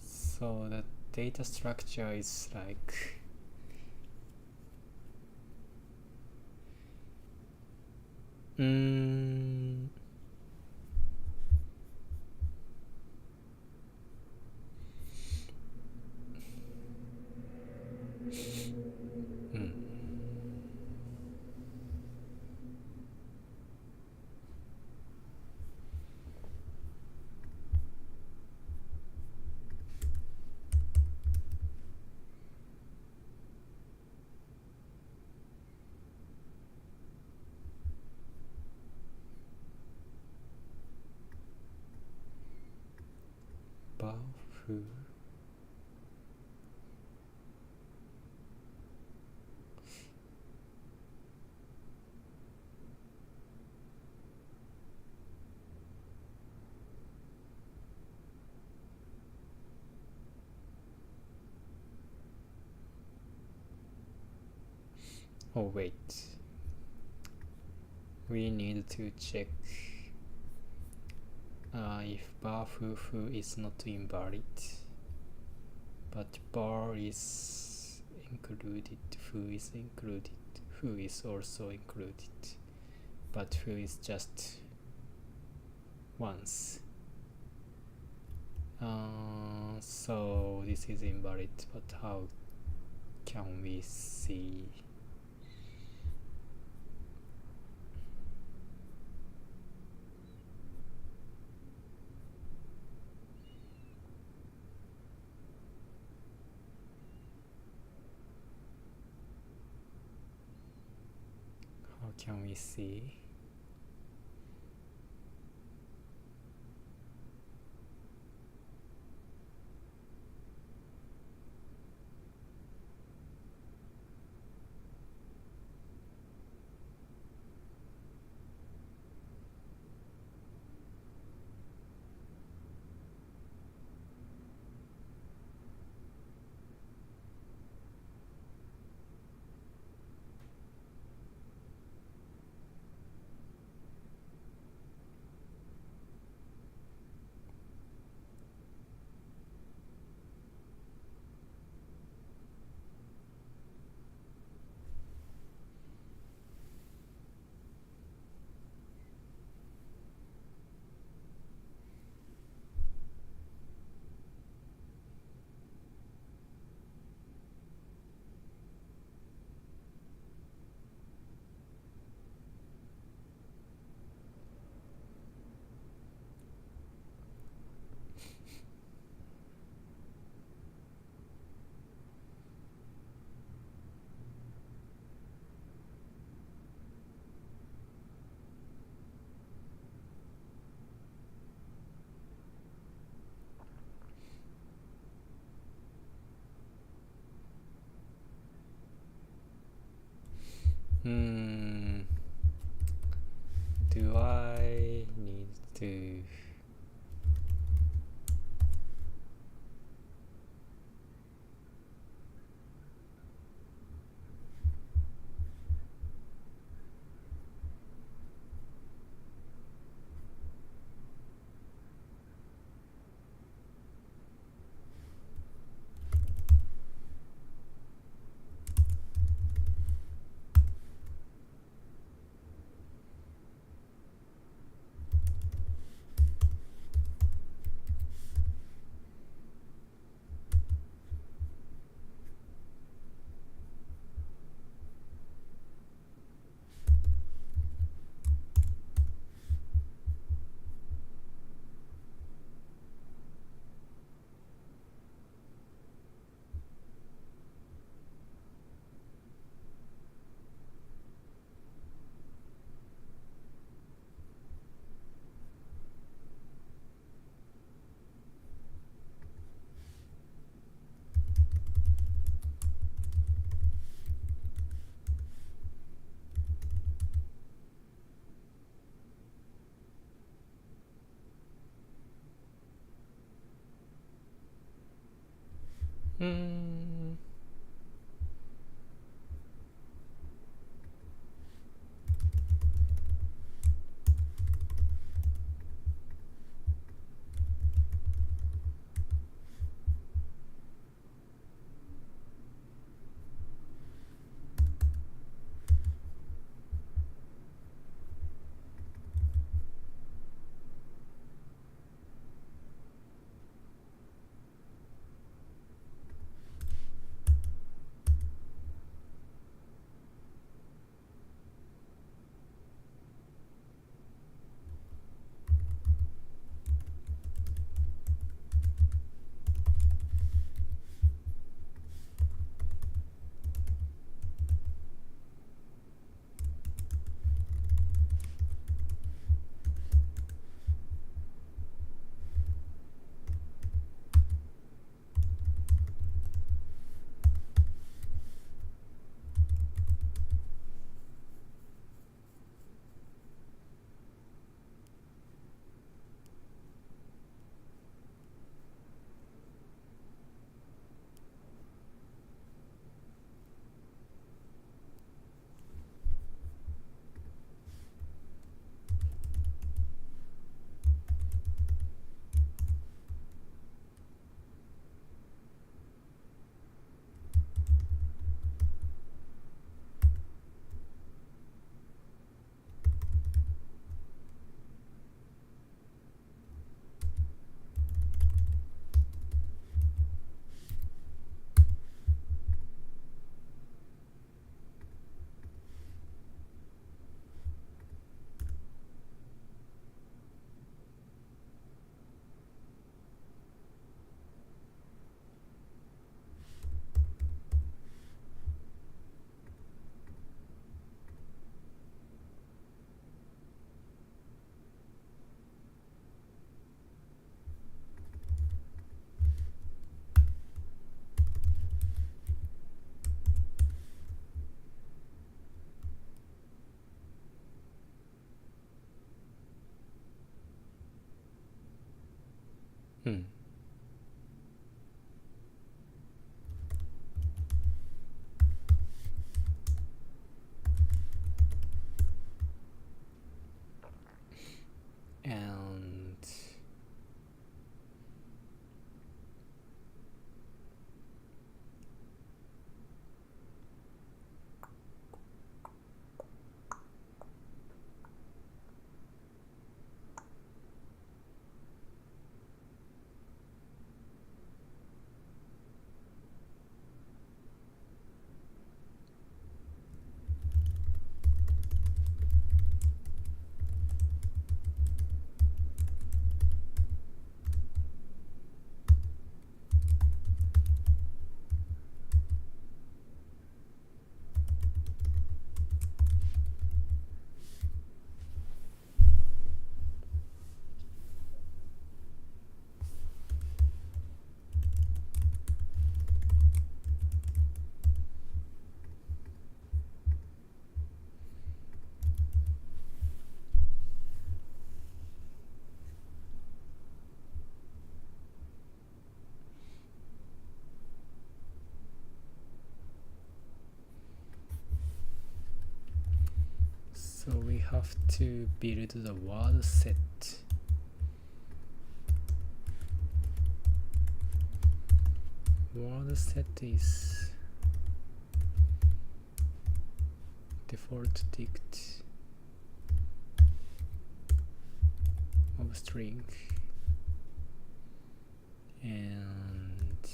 so the data structure is like Baofu. Oh wait, we need to check if bar foo is not invalid, but bar is included, foo is included, foo is also included, but foo is just once. So this is invalid, but how can we see? Can we see? Hmm. Do I need to? Hmm. have to build the word set. Word set is default dict of string, and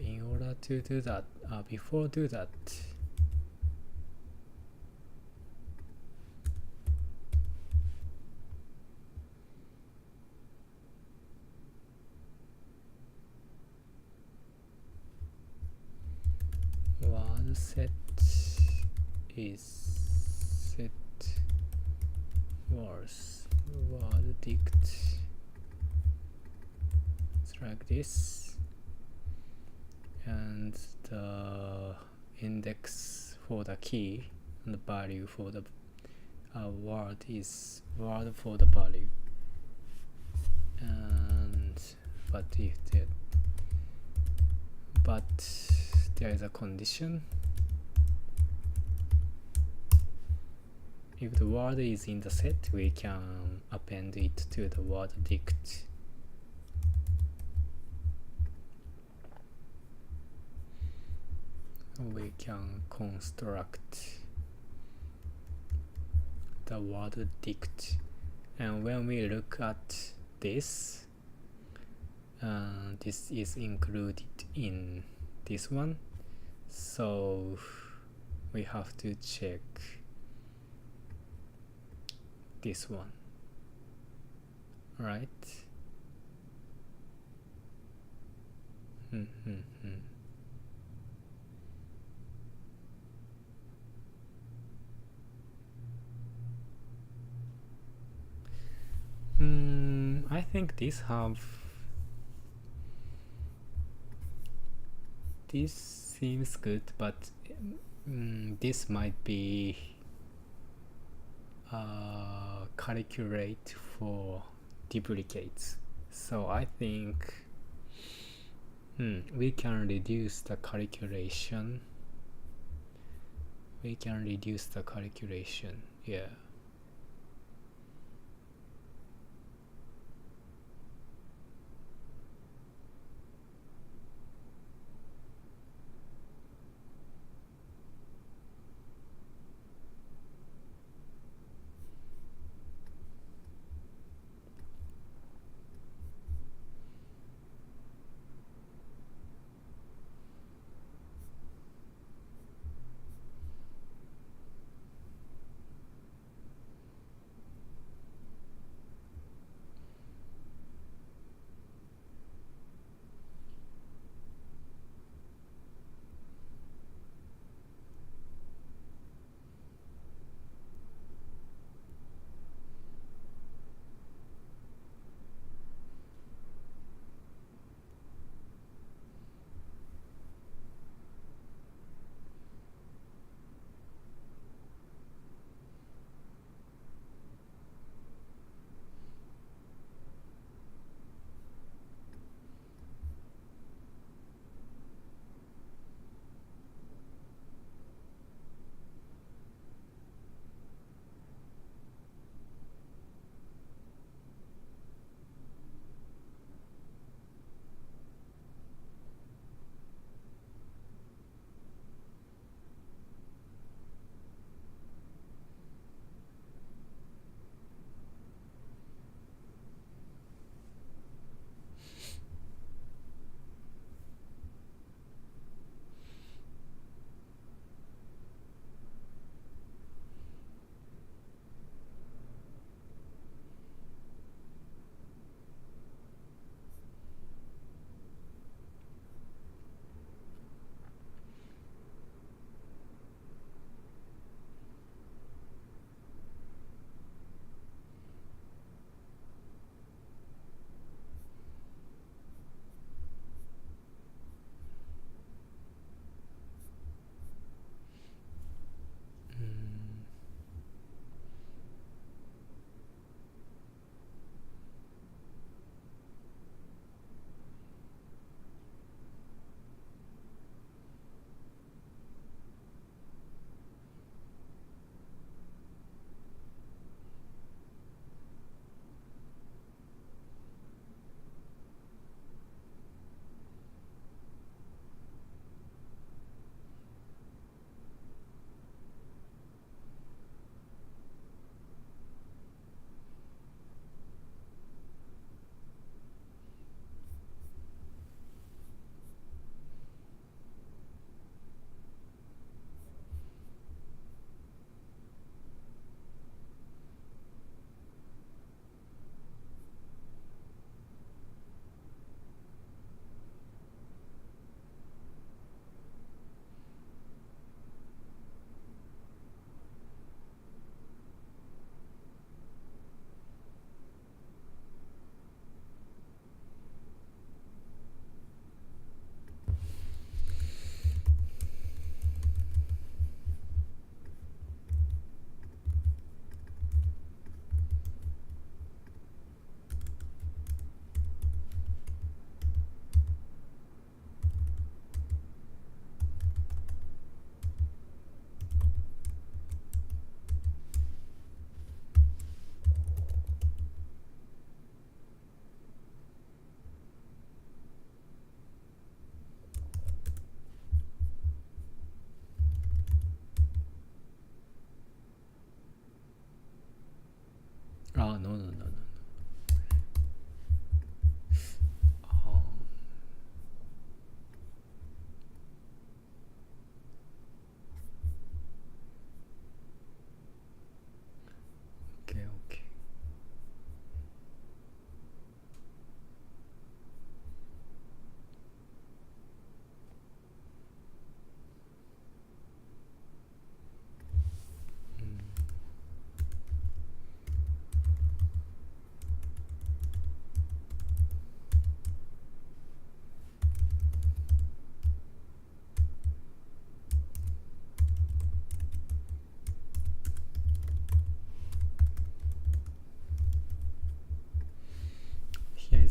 in order to do that, before do that, word set is set words word dict. It's like this, and the index for the key and the value for the word is word for the value. And but there is a condition. If the word is in the set, we can append it to the word dict. We can construct the word dict, and when we look at this, this is included in this one, so we have to check this one, right? I think this seems good, but this might be calculate for duplicates. So I think we can reduce the calculation. Yeah.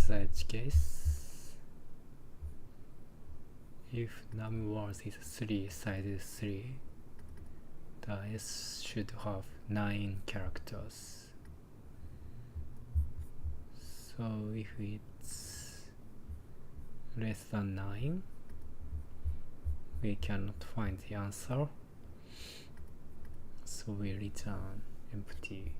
the edge case. If num words is 3, size is 3, the S should have 9 characters. So if it's less than 9, we cannot find the answer, so we return empty.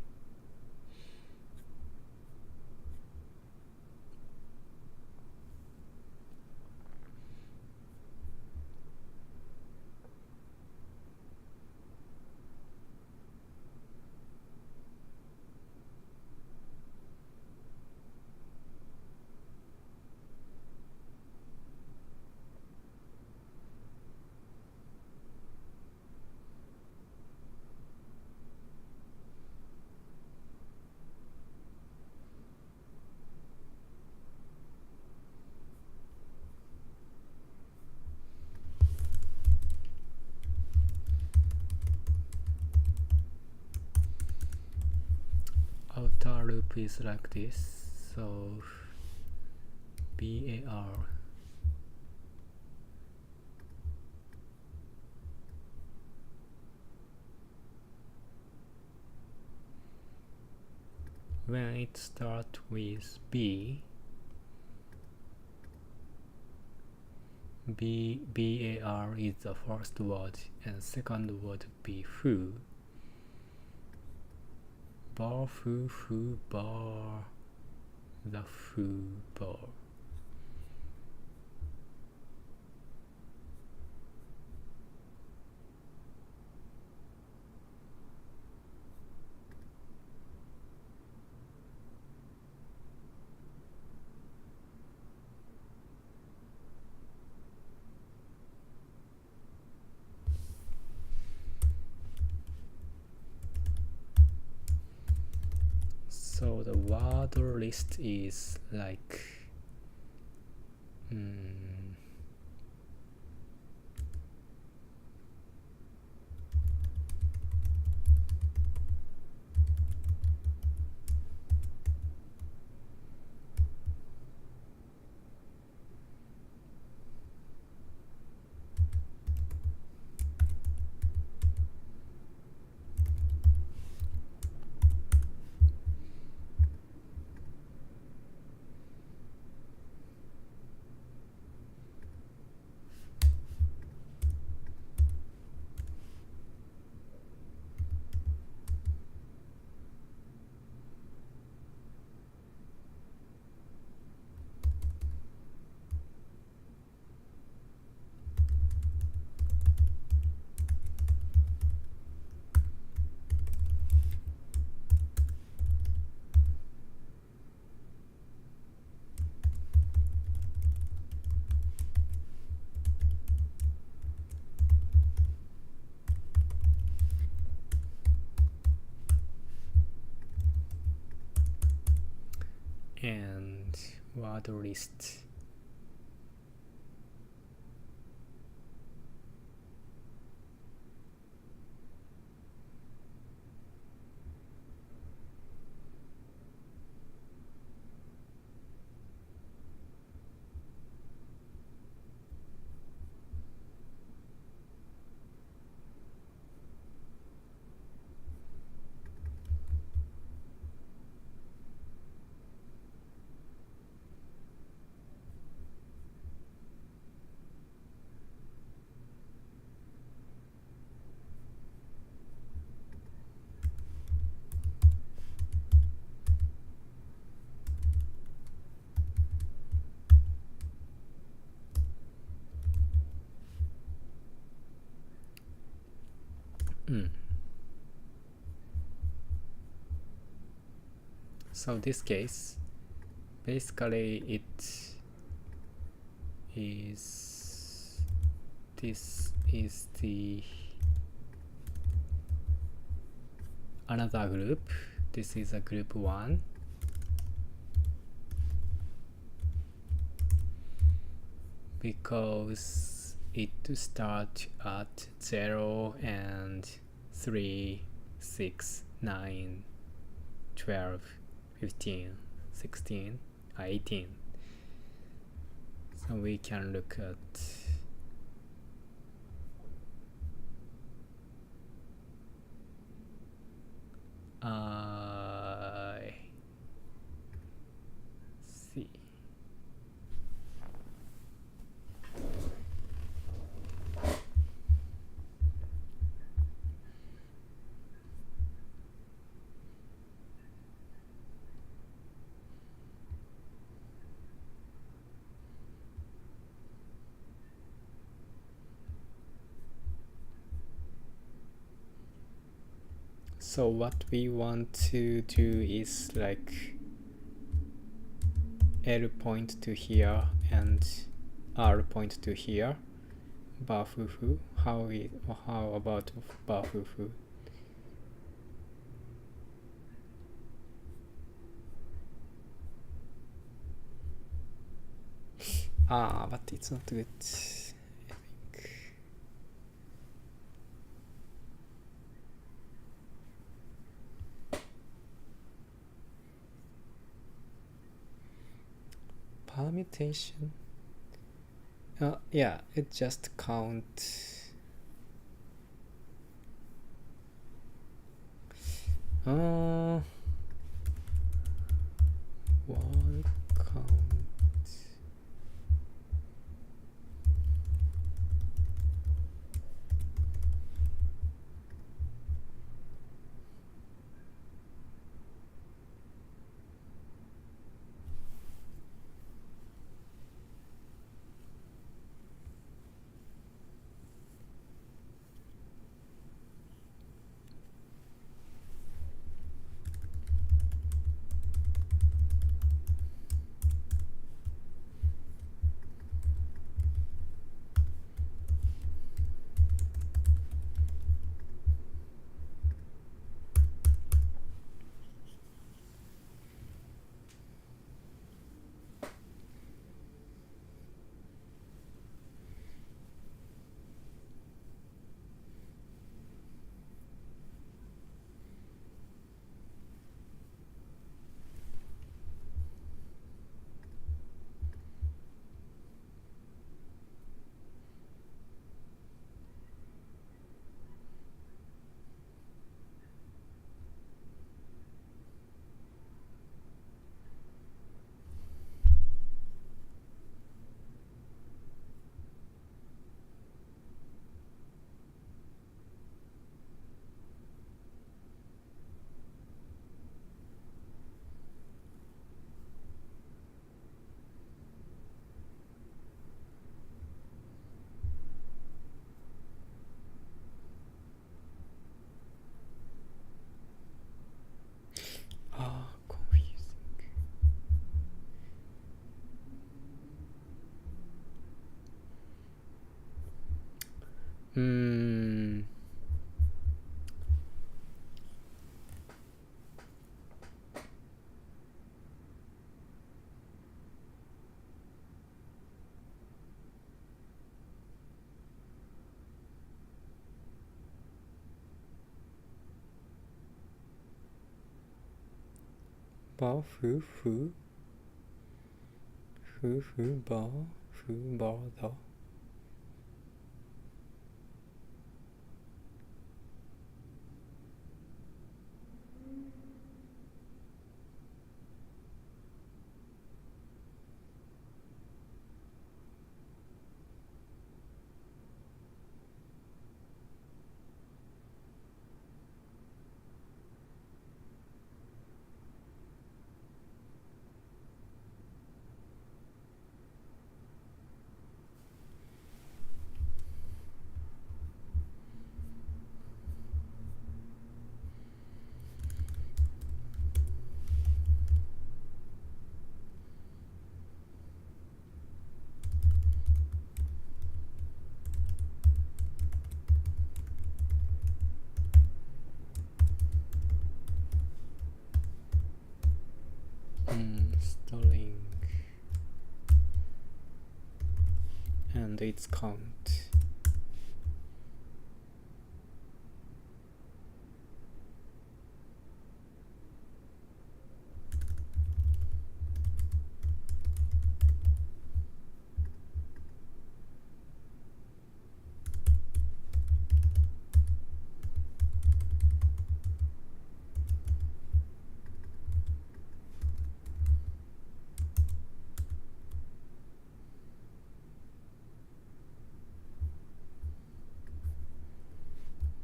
Outer loop is like this, so bar when it starts with bar is the first word and second word be who. Bar, foo, bar, the foo, bar. So the word list is like and word list. So this case, basically this is the another group. This is a group 1. Because it starts at 0 and 3, 6, 9, 12, 15, 16, 18. So we can look at I see. So what we want to do is like L point to here and R point to here. Bafufu. How about Bafufu? But it's not good. I think. Permutation. Yeah, it just count. One count. Confusing. Ba fu fu fu fu ba da. Stalling and its count.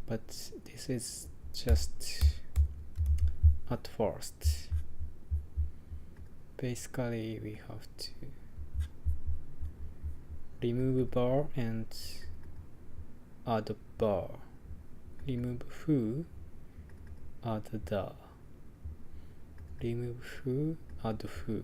but this is just at first. Basically we have to remove bar and add bar. Remove who, add the. Remove who, add who.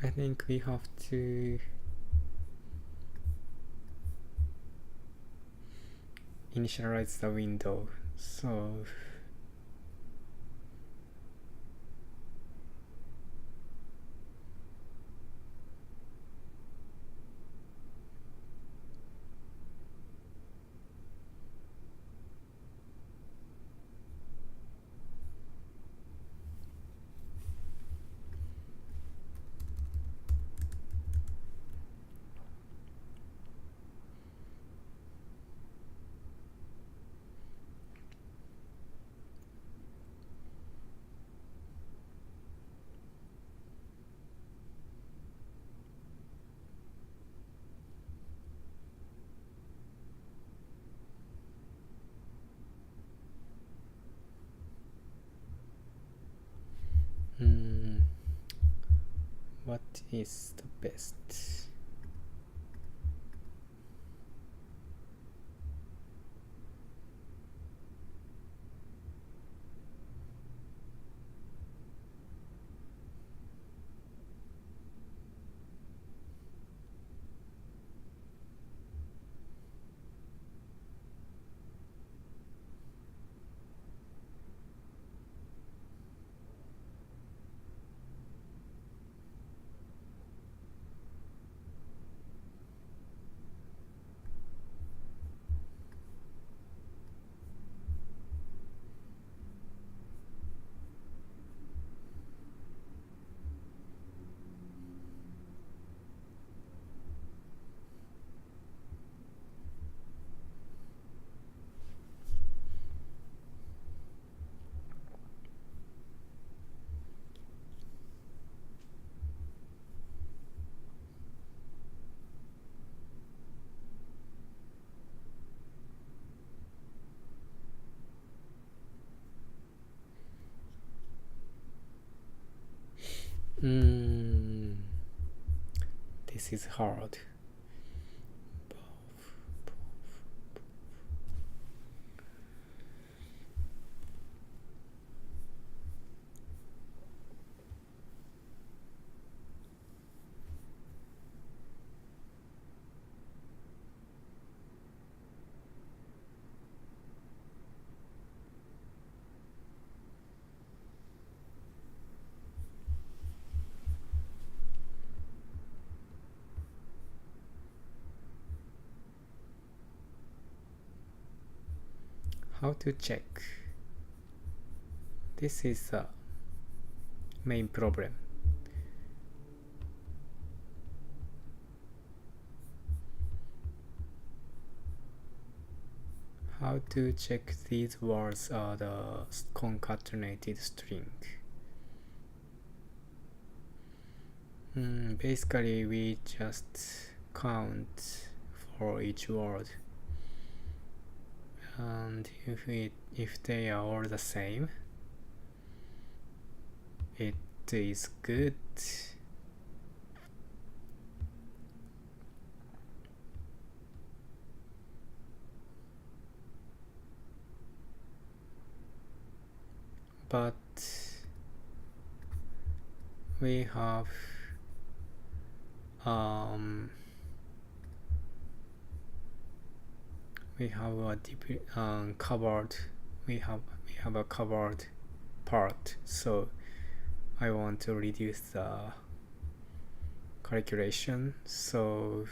I think we have to initialize the window. So what is the best? This is hard. How to check? This is the main problem. How to check these words are the concatenated string? Basically we just count for each word, and if they are all the same, it is good. but we have a deep covered we have a covered part, so I want to reduce the calculation. So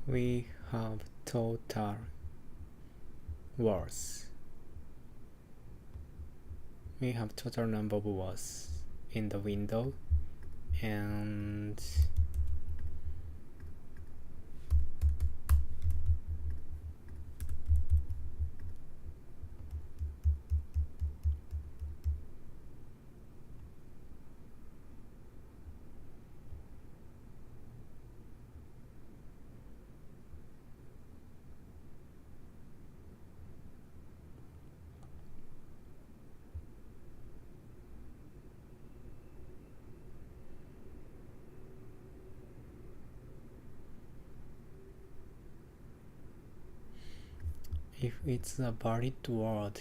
we have total words. We have total number of words in the window, and if it's a valid word.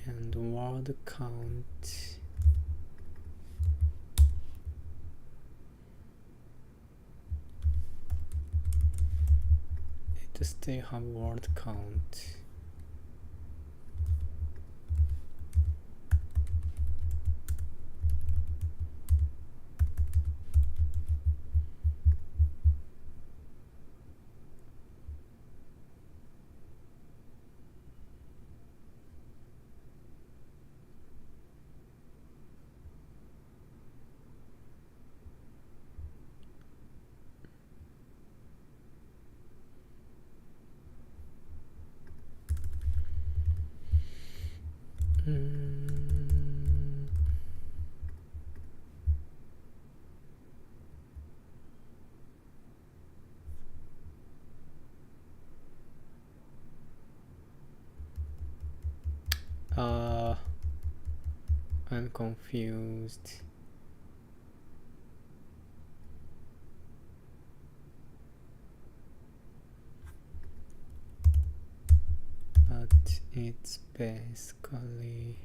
And word count. It still have word count. I'm confused. But it's basically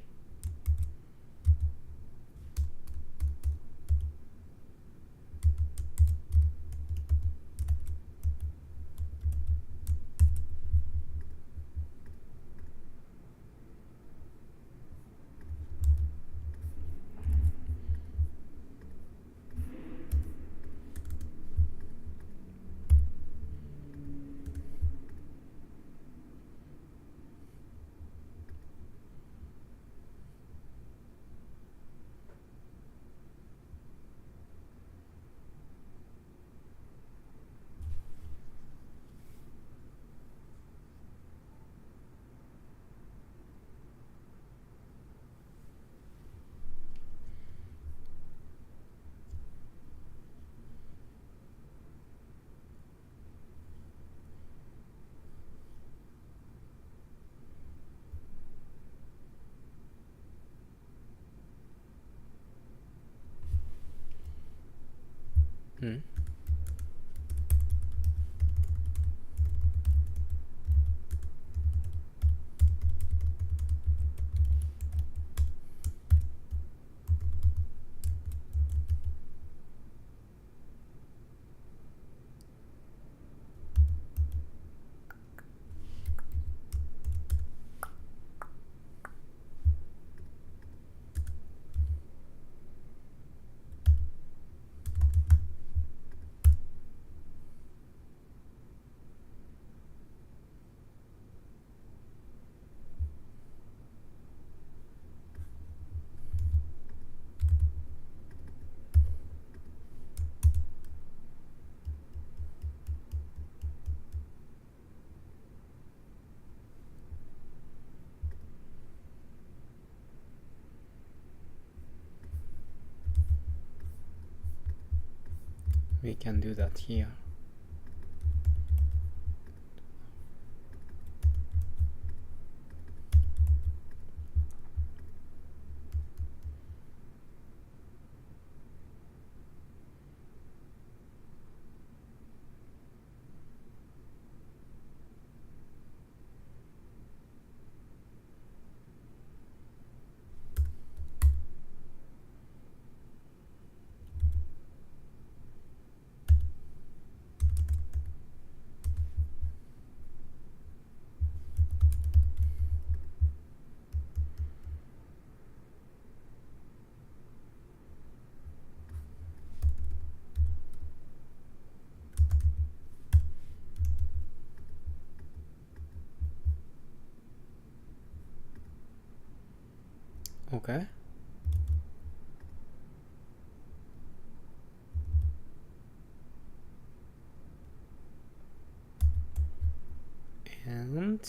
we can do that here. Okay. And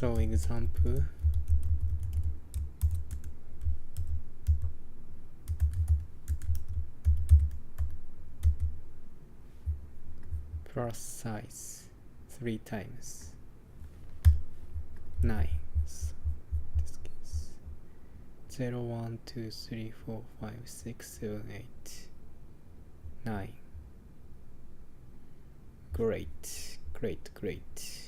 So example, plus size 3 times 9. So this case 0, 1, 2, 3, 4, 5, 6, 7, 8, 9. Great, great, great.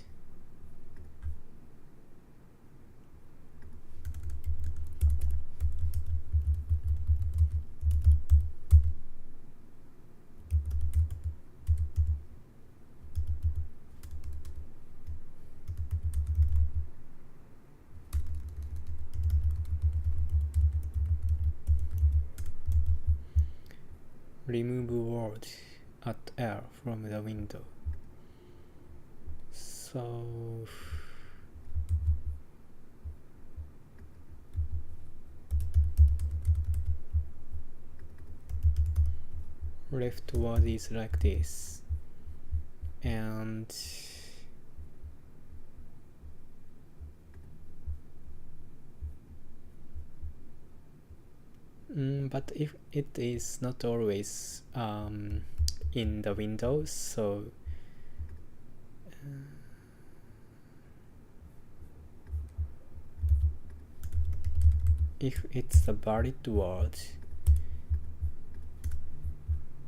Remove word at L from the window. So left word is like this, and but if it is not always in the window, so if it's a valid word,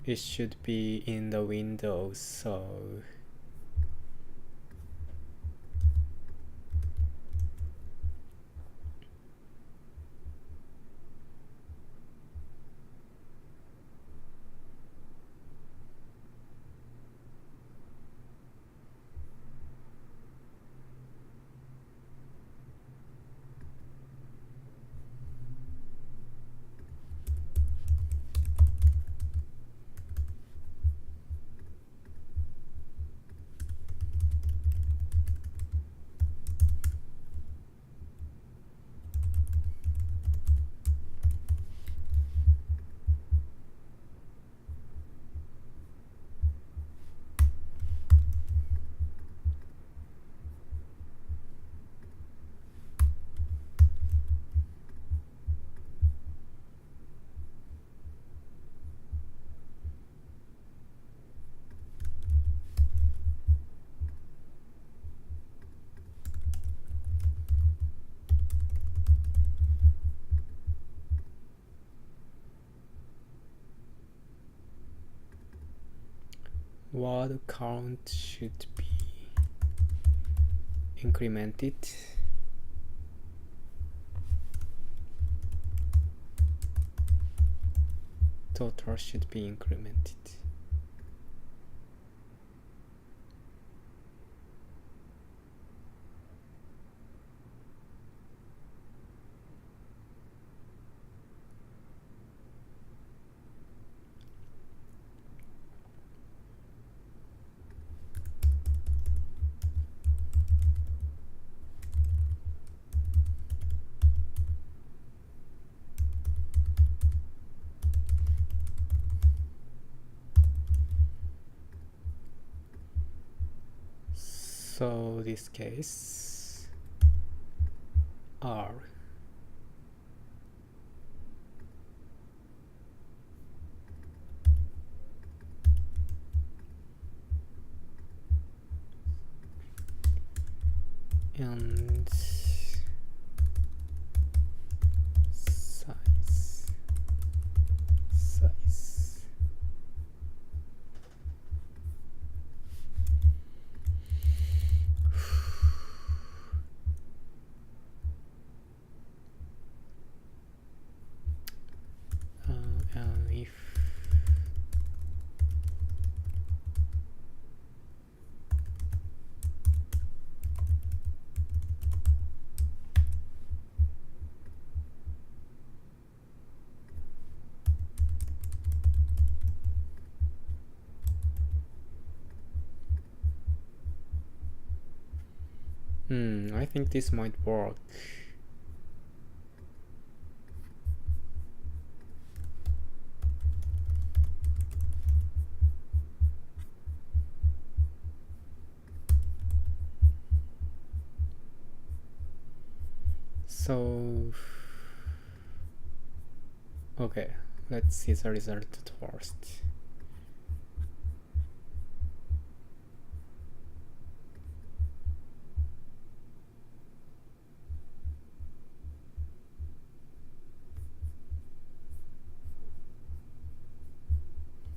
it should be in the window. So word count should be incremented. Total should be incremented. So this case R and size and if I think this might work. So, okay, let's see the result first.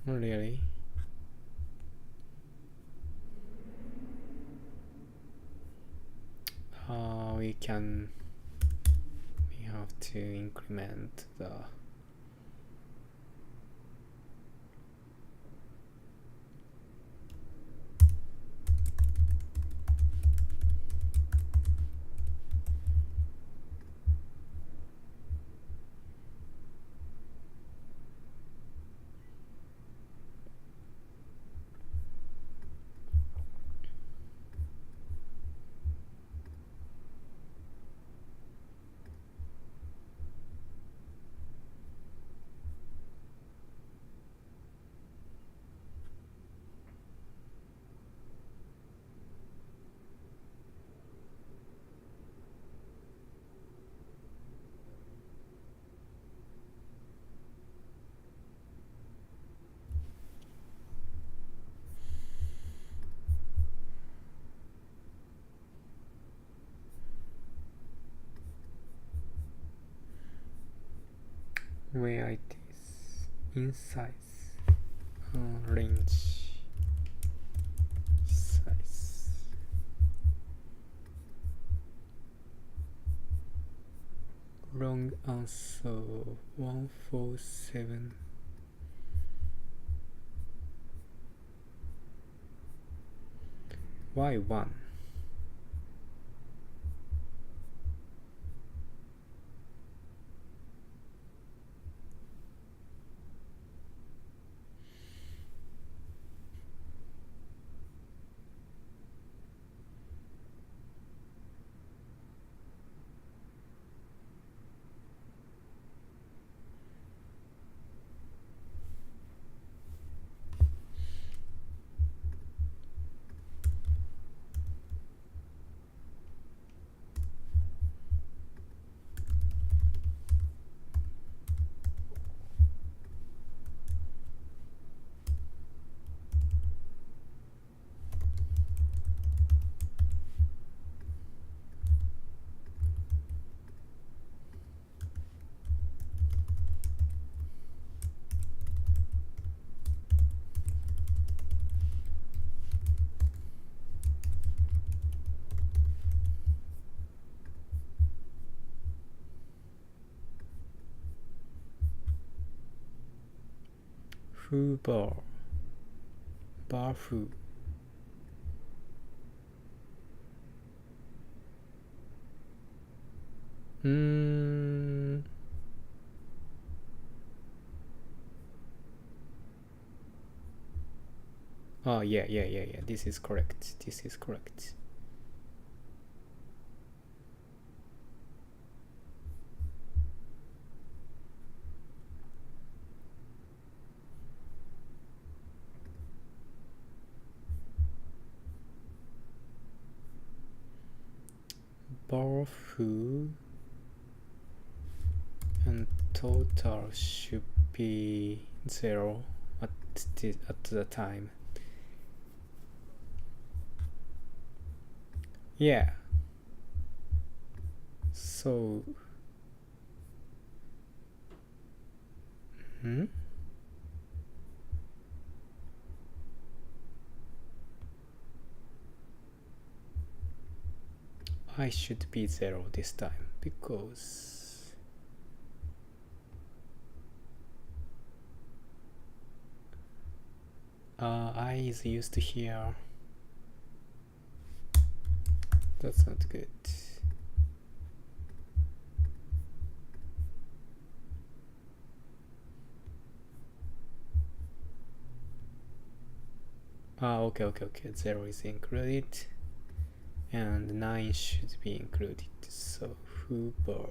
Really? We have to increment the where it is in size, range size. Wrong answer 147. Why 1? Hoover, bafu. Oh yeah. This is correct. Bafu and total should be 0 at the time. Yeah. So I should be 0 this time because I is used here. That's not good. Okay. 0 is included and 9 should be included. So Hoover.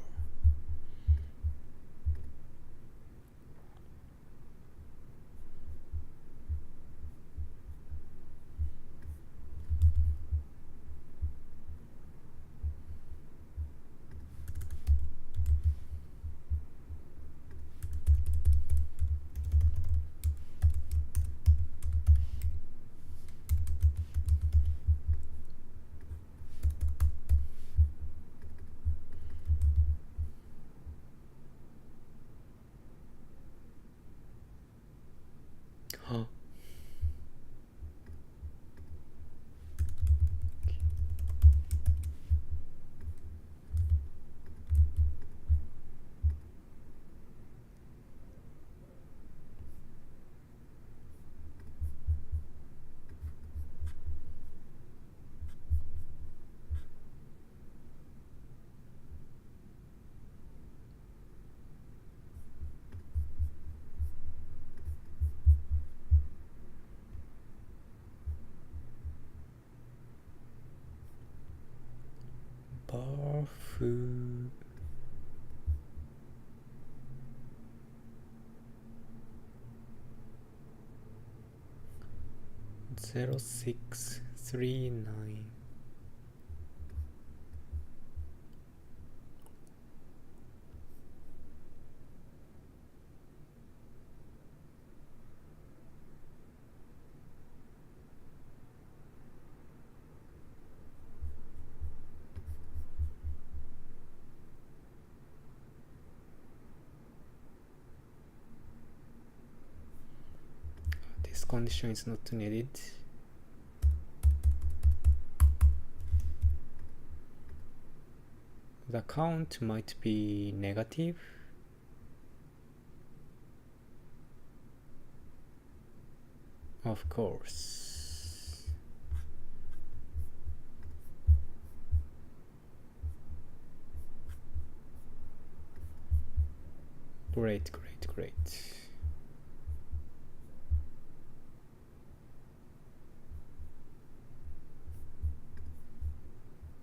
Fu 0639. This condition is not needed. The count might be negative. Of course. Great.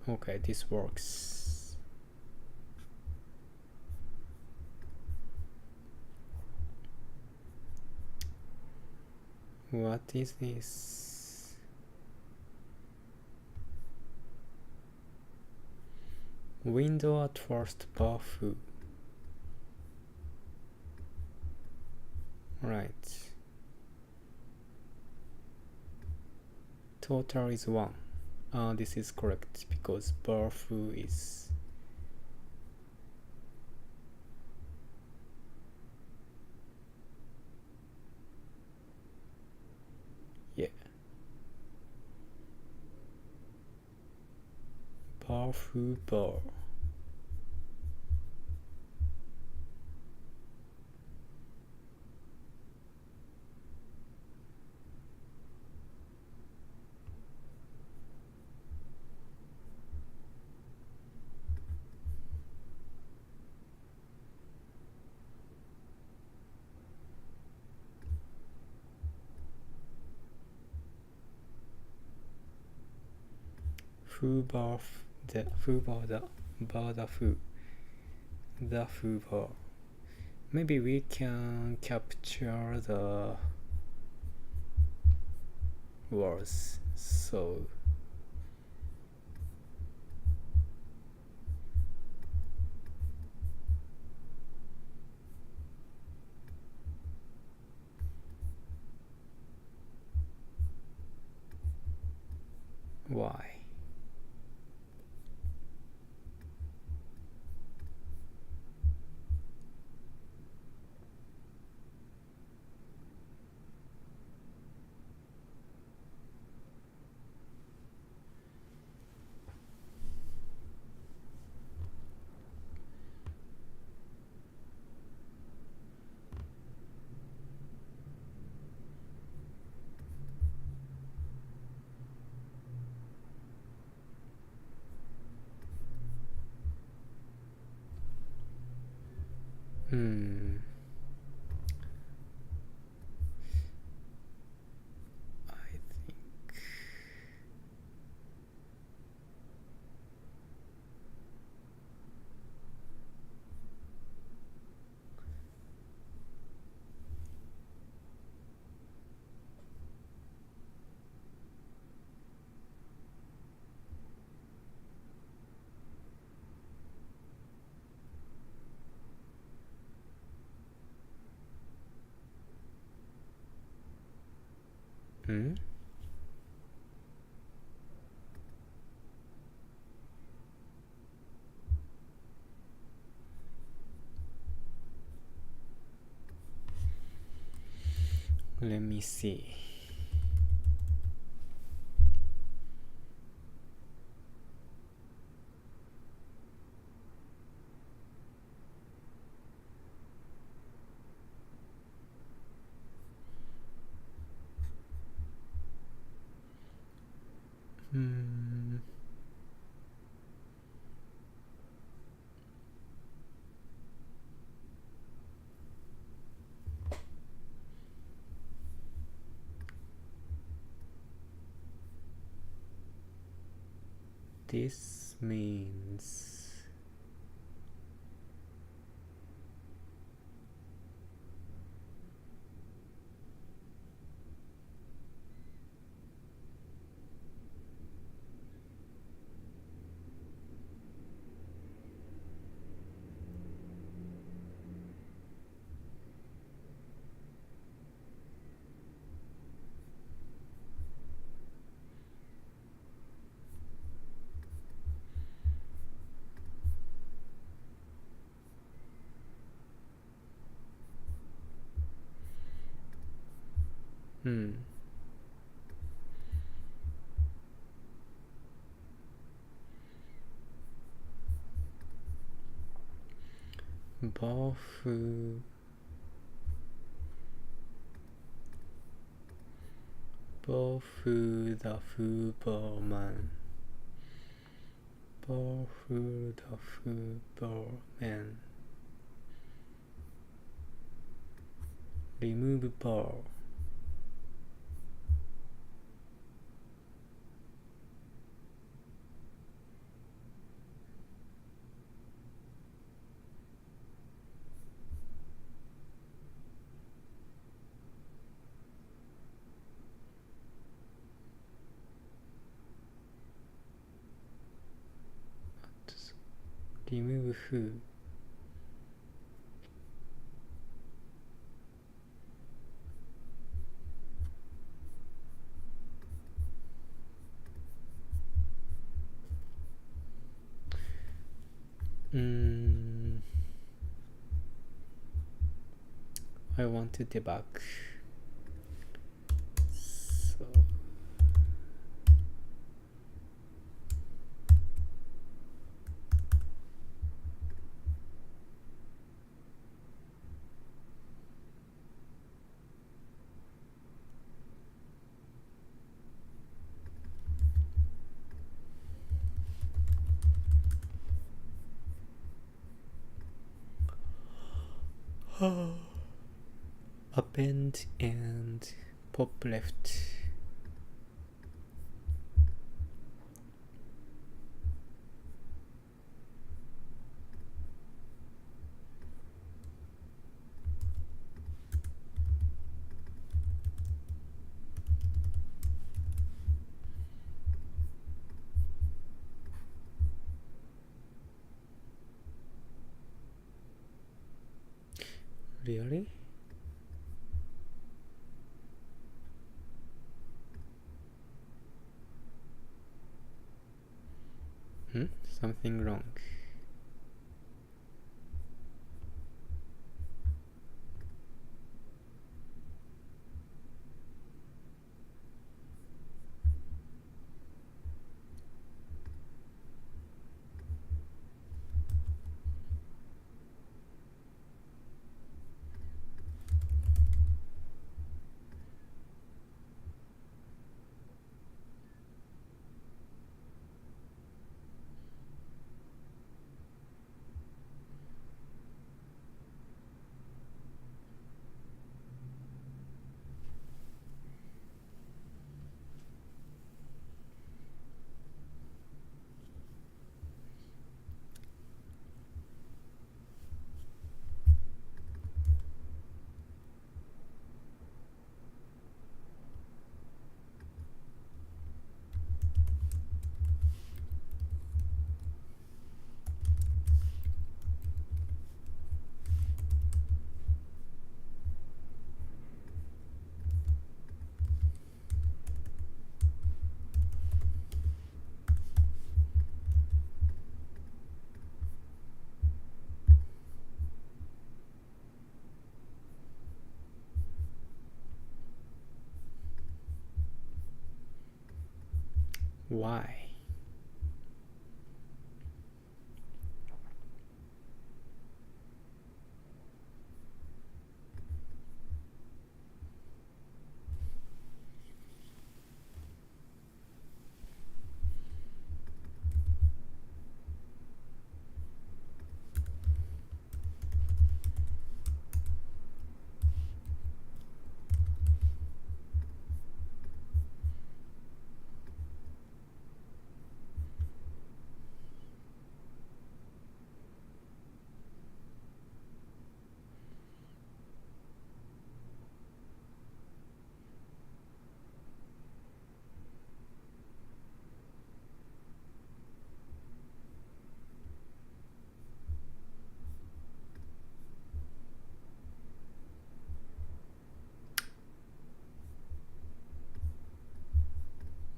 Okay, this works. What is this? Window at first bar foo. Right. Total is 1. This is correct because bar foo is bar foo bar. Foo bar the foo bar the bar the foo. The foo bar. Maybe we can capture the words. So why? I think let me see. This means Hmm. Bofu. Bofu the football man. Bofu the football man. Remove ball. Remove who? I want to debug. So append and pop left. Really? Something wrong. Why?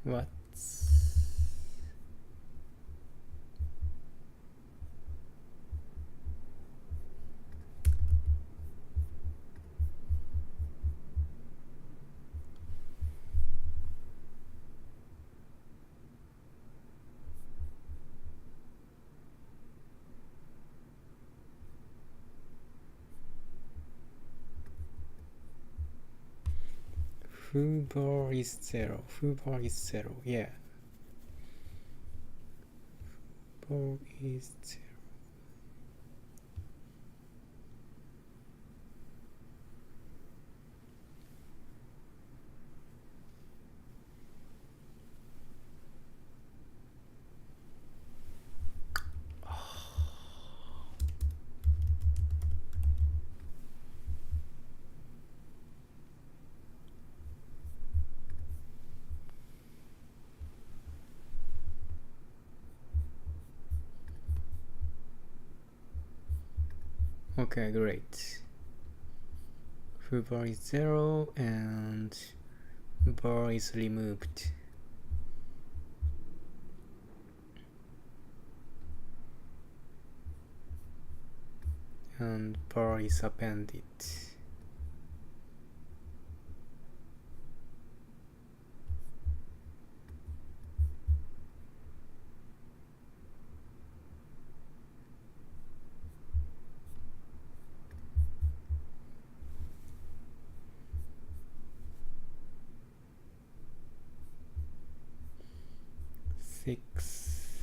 What? Foo bar is zero. Foo bar is zero. Yeah. Bar is zero. Okay, great. Foo bar is zero and bar is removed. And bar is appended. Six.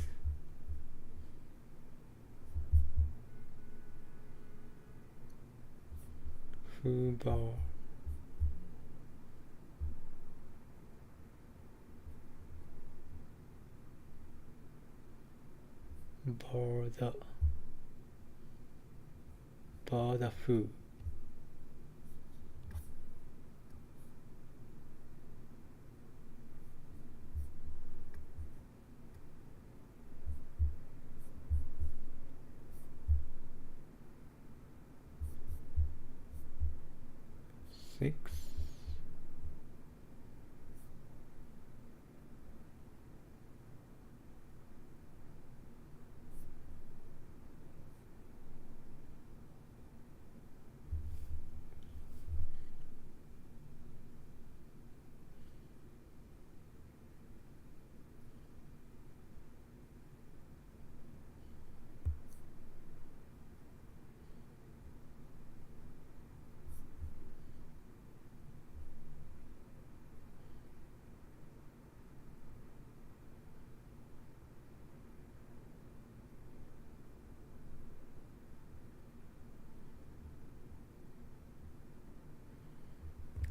Foo bar. Bar the foo. Six.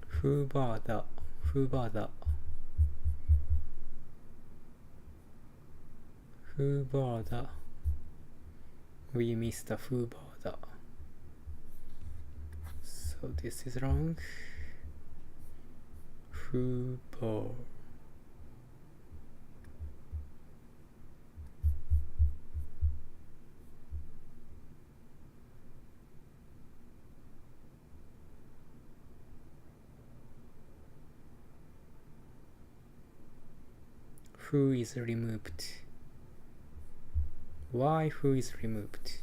Foo bar the. Foo bar the. Foo bar the. We missed the foo bar the. So this is wrong. Foo bar. Foo is removed. Why foo is removed?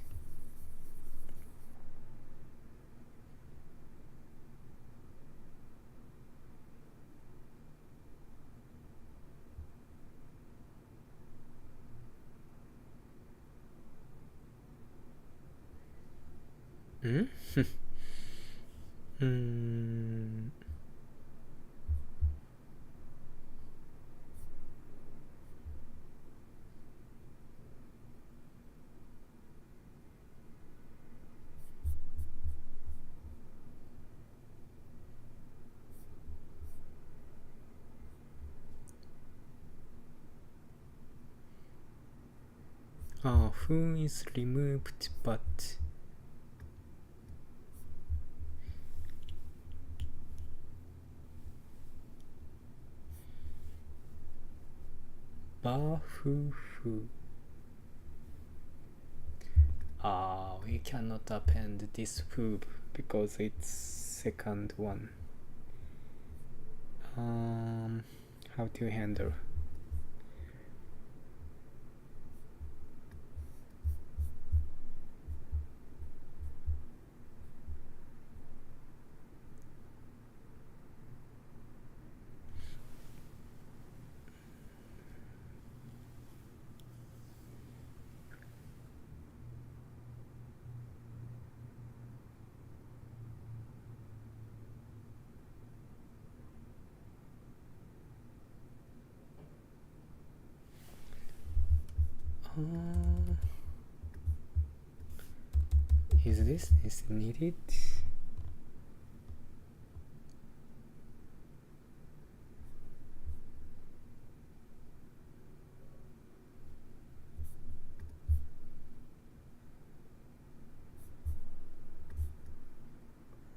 Hmm? Foo is removed, but ba foo foo. We cannot append this foo because it's second one. How to handle? Is this needed?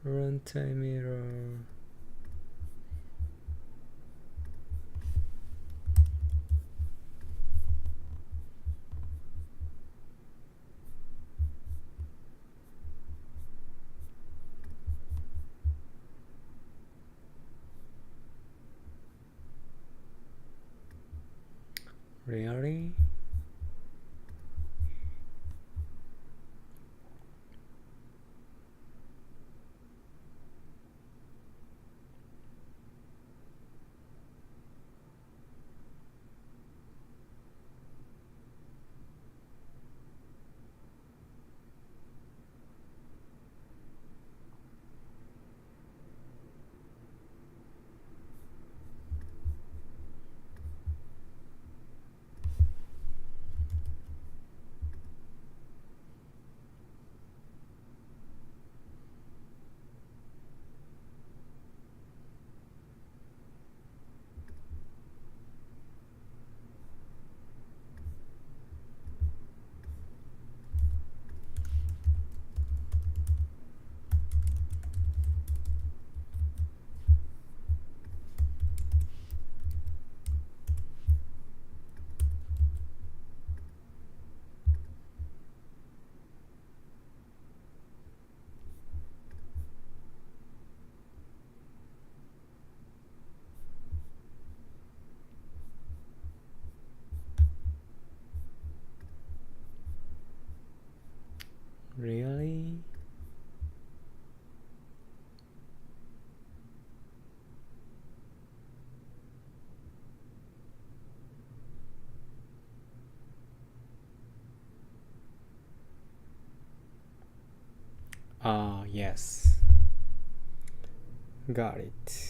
Runtime error. Really? Really? Ah, yes. Got it.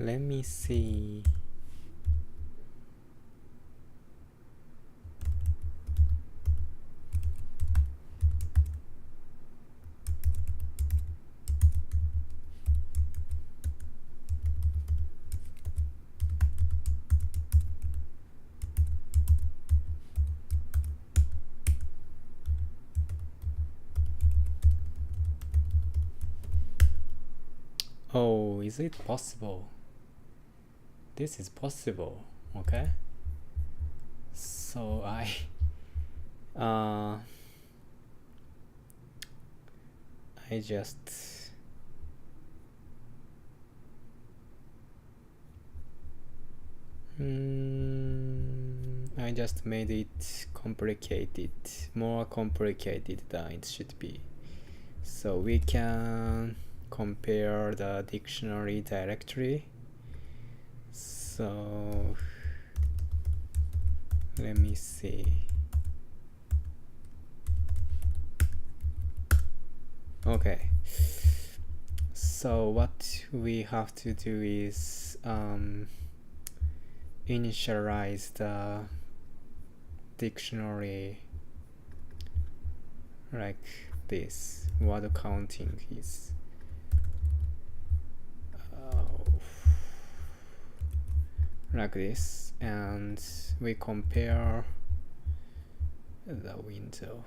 Let me see. Oh, is it possible? This is possible, okay? So I just I just made it complicated, more complicated than it should be. So we can compare the dictionary directory. So let me see. Okay. So what we have to do is initialize the dictionary like this. Word counting is like this, and we compare the window.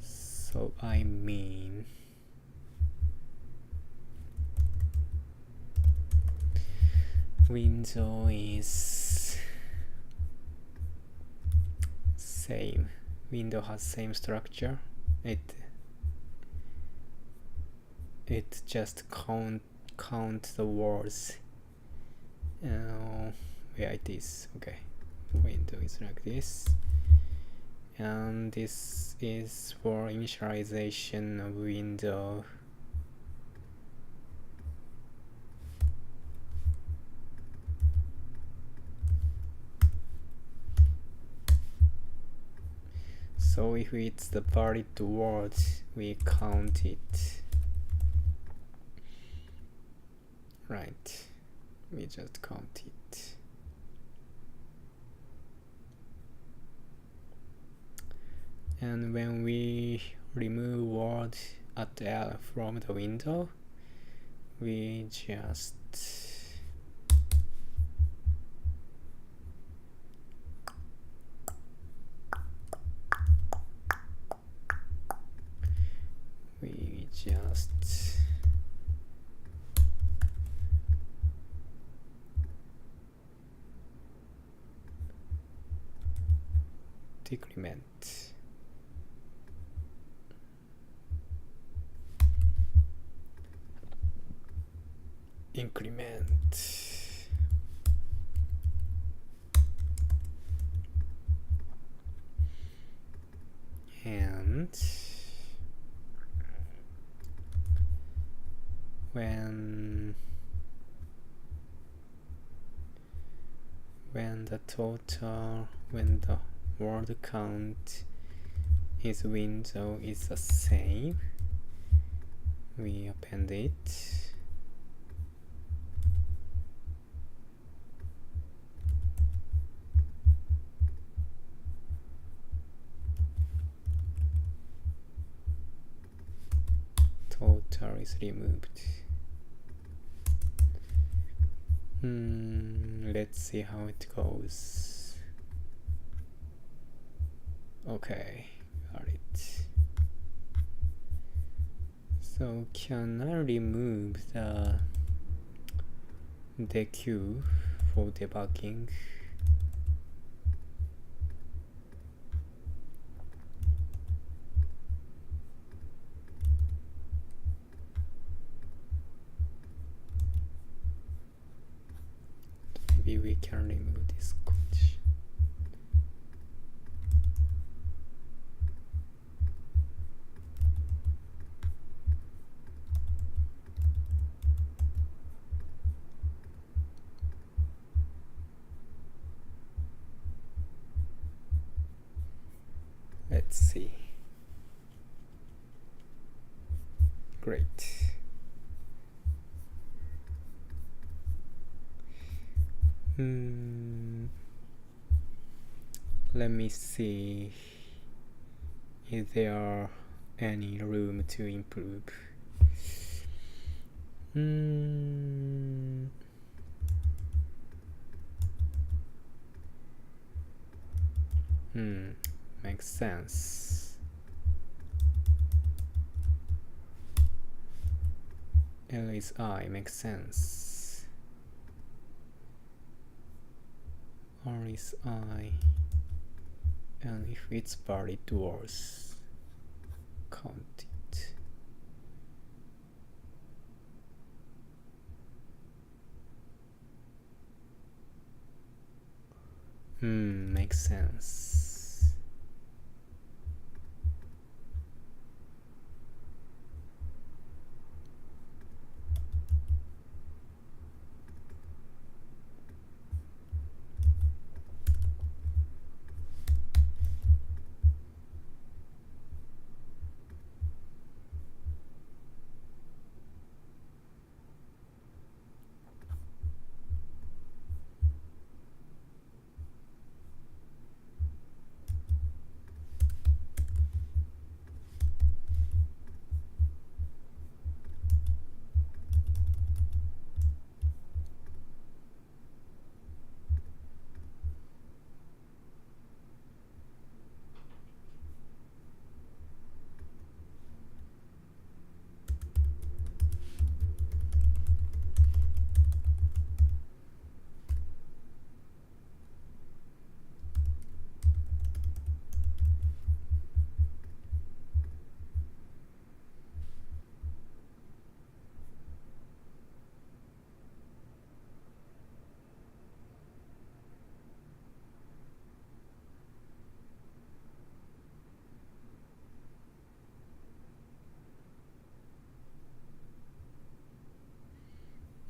So I mean window is same. Window has same structure. It just count the words. Where it is. Okay, window is like this, and this is for initialization of window. So if it's the valid word, we count it. Right, we just count it. And when we remove word at L from the window, we just decrement. Increment. And when the word count is window is the same, we append it. Total is removed. Let's see how it goes. Okay, got it. So can I remove the deque for debugging? Maybe we can remove this code. Let's see. Great. Let me see if there any room to improve. Makes sense. L is I, makes sense. R is I, and if it's valid words, count it. Makes sense.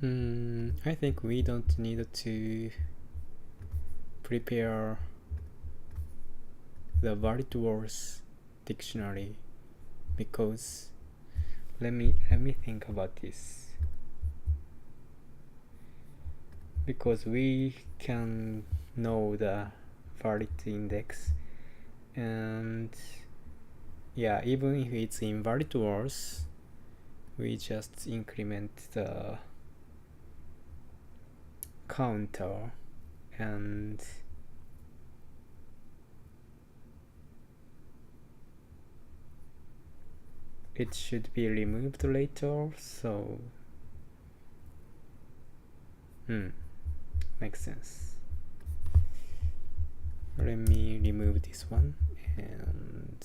I think we don't need to prepare the valid words dictionary, because let me think about this, because we can know the valid index, and yeah, even if it's invalid words, we just increment the counter, and it should be removed later, so makes sense. Let me remove this one, and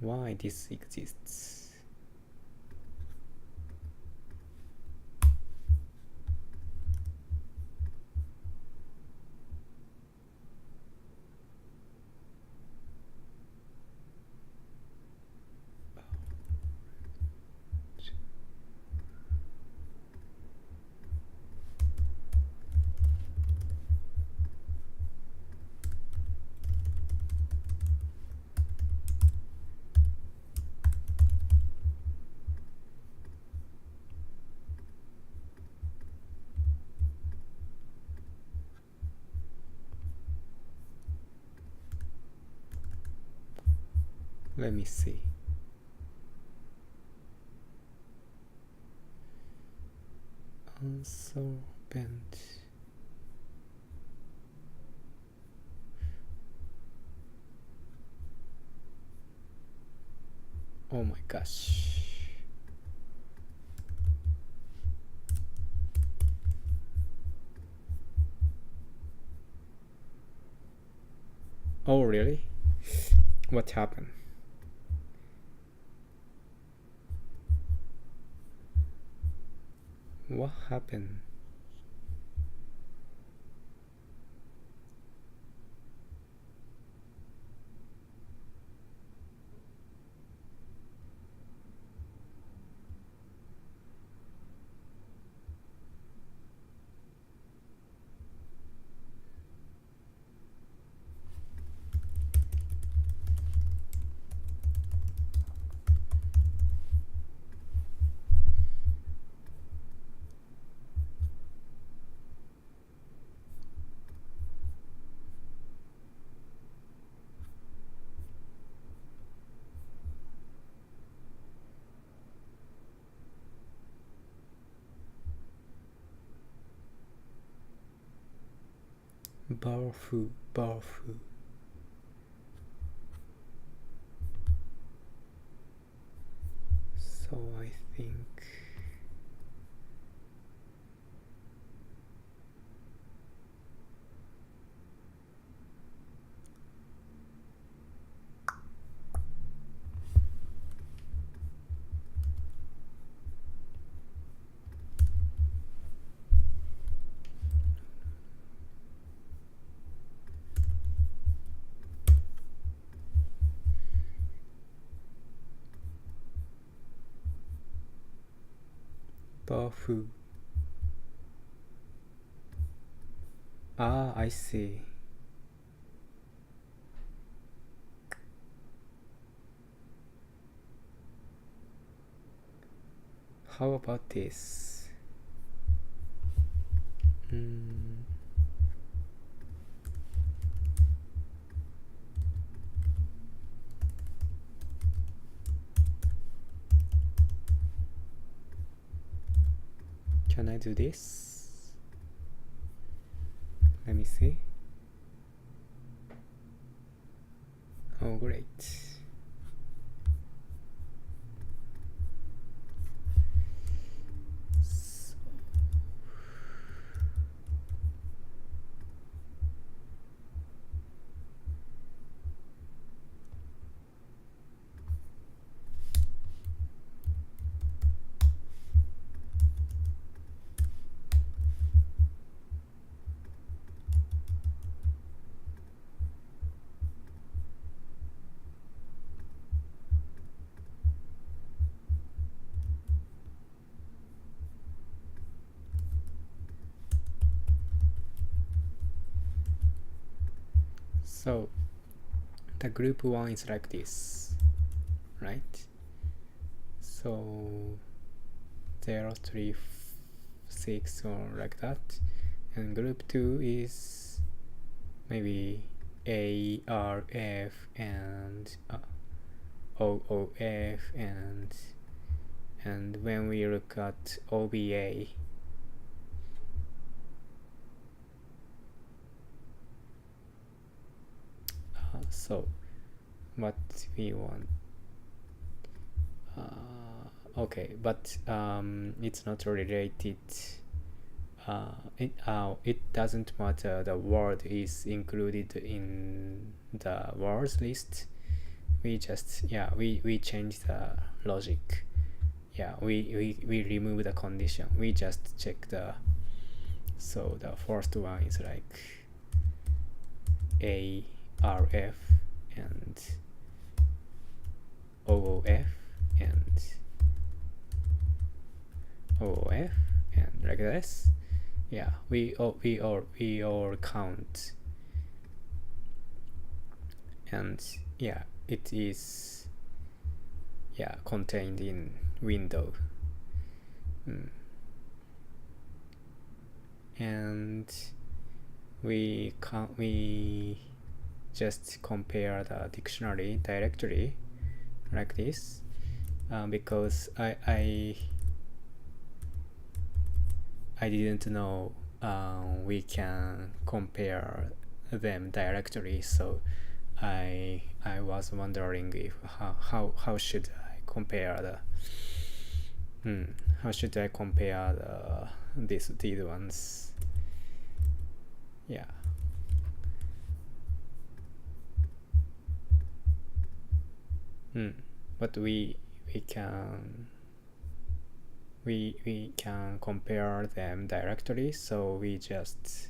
why this exists? Let me see. Absorbent. Oh my gosh. Oh really? What happened? What happened? Barfu, barfu. So I think bar who. Ah, I see. How about this? Can I do this? Let me see. Oh, great. So the group 1 is like this, right? So 0, 3, 6 or like that, and group 2 is maybe A, R, F, and O, O, F, and when we look at OBA, so what we want, okay, but it's not related. It doesn't matter the word is included in the words list. We just we change the logic. We remove the condition. We just check the, so the first one is like A, R, F, and O, O, F, and O, O, F, and like this. We all count, and it is contained in window. And we just compare the dictionary directory like this, because I didn't know we can compare them directly, so I was wondering if how should I compare the how should I compare these ones. But we can compare them directly, so we just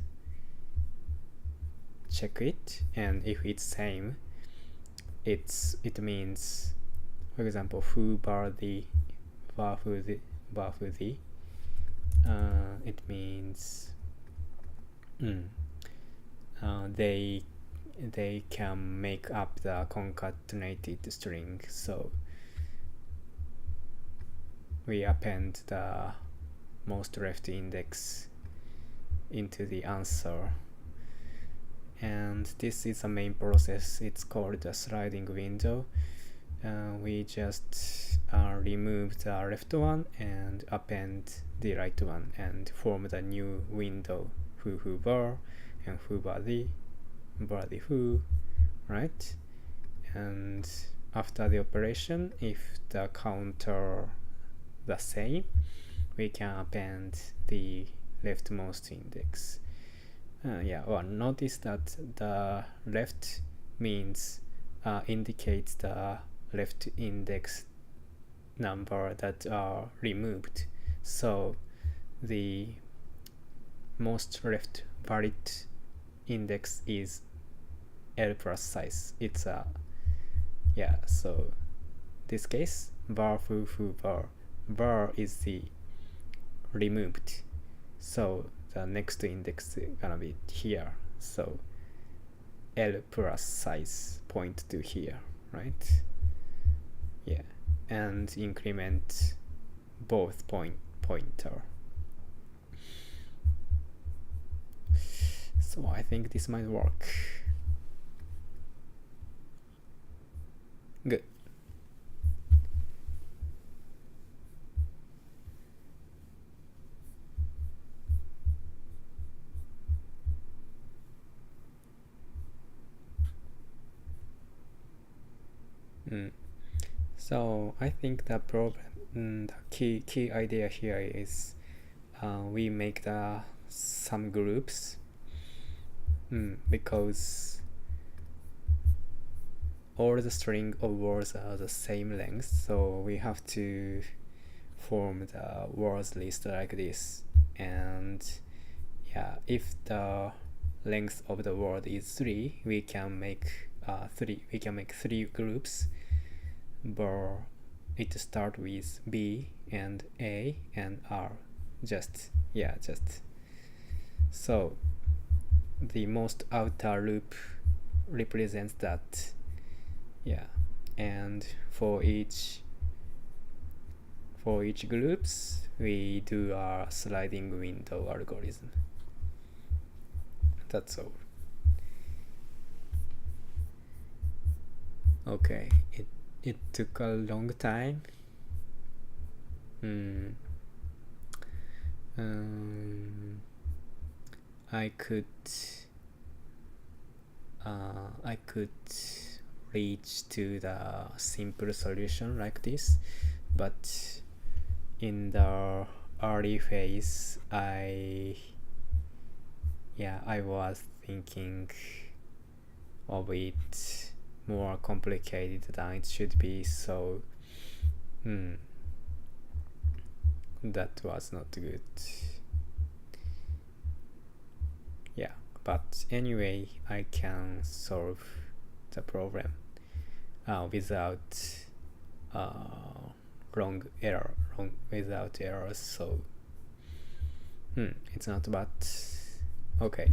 check it, and if it's same, it means, for example, who bar the bar who the it means they can make up the concatenated string, so we append the most left index into the answer. And this is the main process. It's called the sliding window. We just remove the left one and append the right one and form the new window, who bar and who body who, right? And after the operation, if the counter the same, we can append the leftmost index. Notice that the left means indicates the left index number that are removed, so the most left valid index is L plus size. It's so this case bar foo bar is the removed, so the next index is gonna be here, so L plus size point to here, right? Yeah, and increment both pointer. So I think this might work. Good. So I think the problem, the key idea here is we make some groups because all the string of words are the same length, so we have to form the words list like this. And yeah, if the length of the word is 3, we can make three groups, but it start with B and A and R. Just so the most outer loop represents that. Yeah, and for each groups we do our sliding window algorithm. That's all. Okay, it took a long time. I could reach to the simple solution like this, but in the early phase I was thinking of it more complicated than it should be, so that was not good. Yeah, but anyway, I can solve the problem without without errors, so it's not bad. Okay.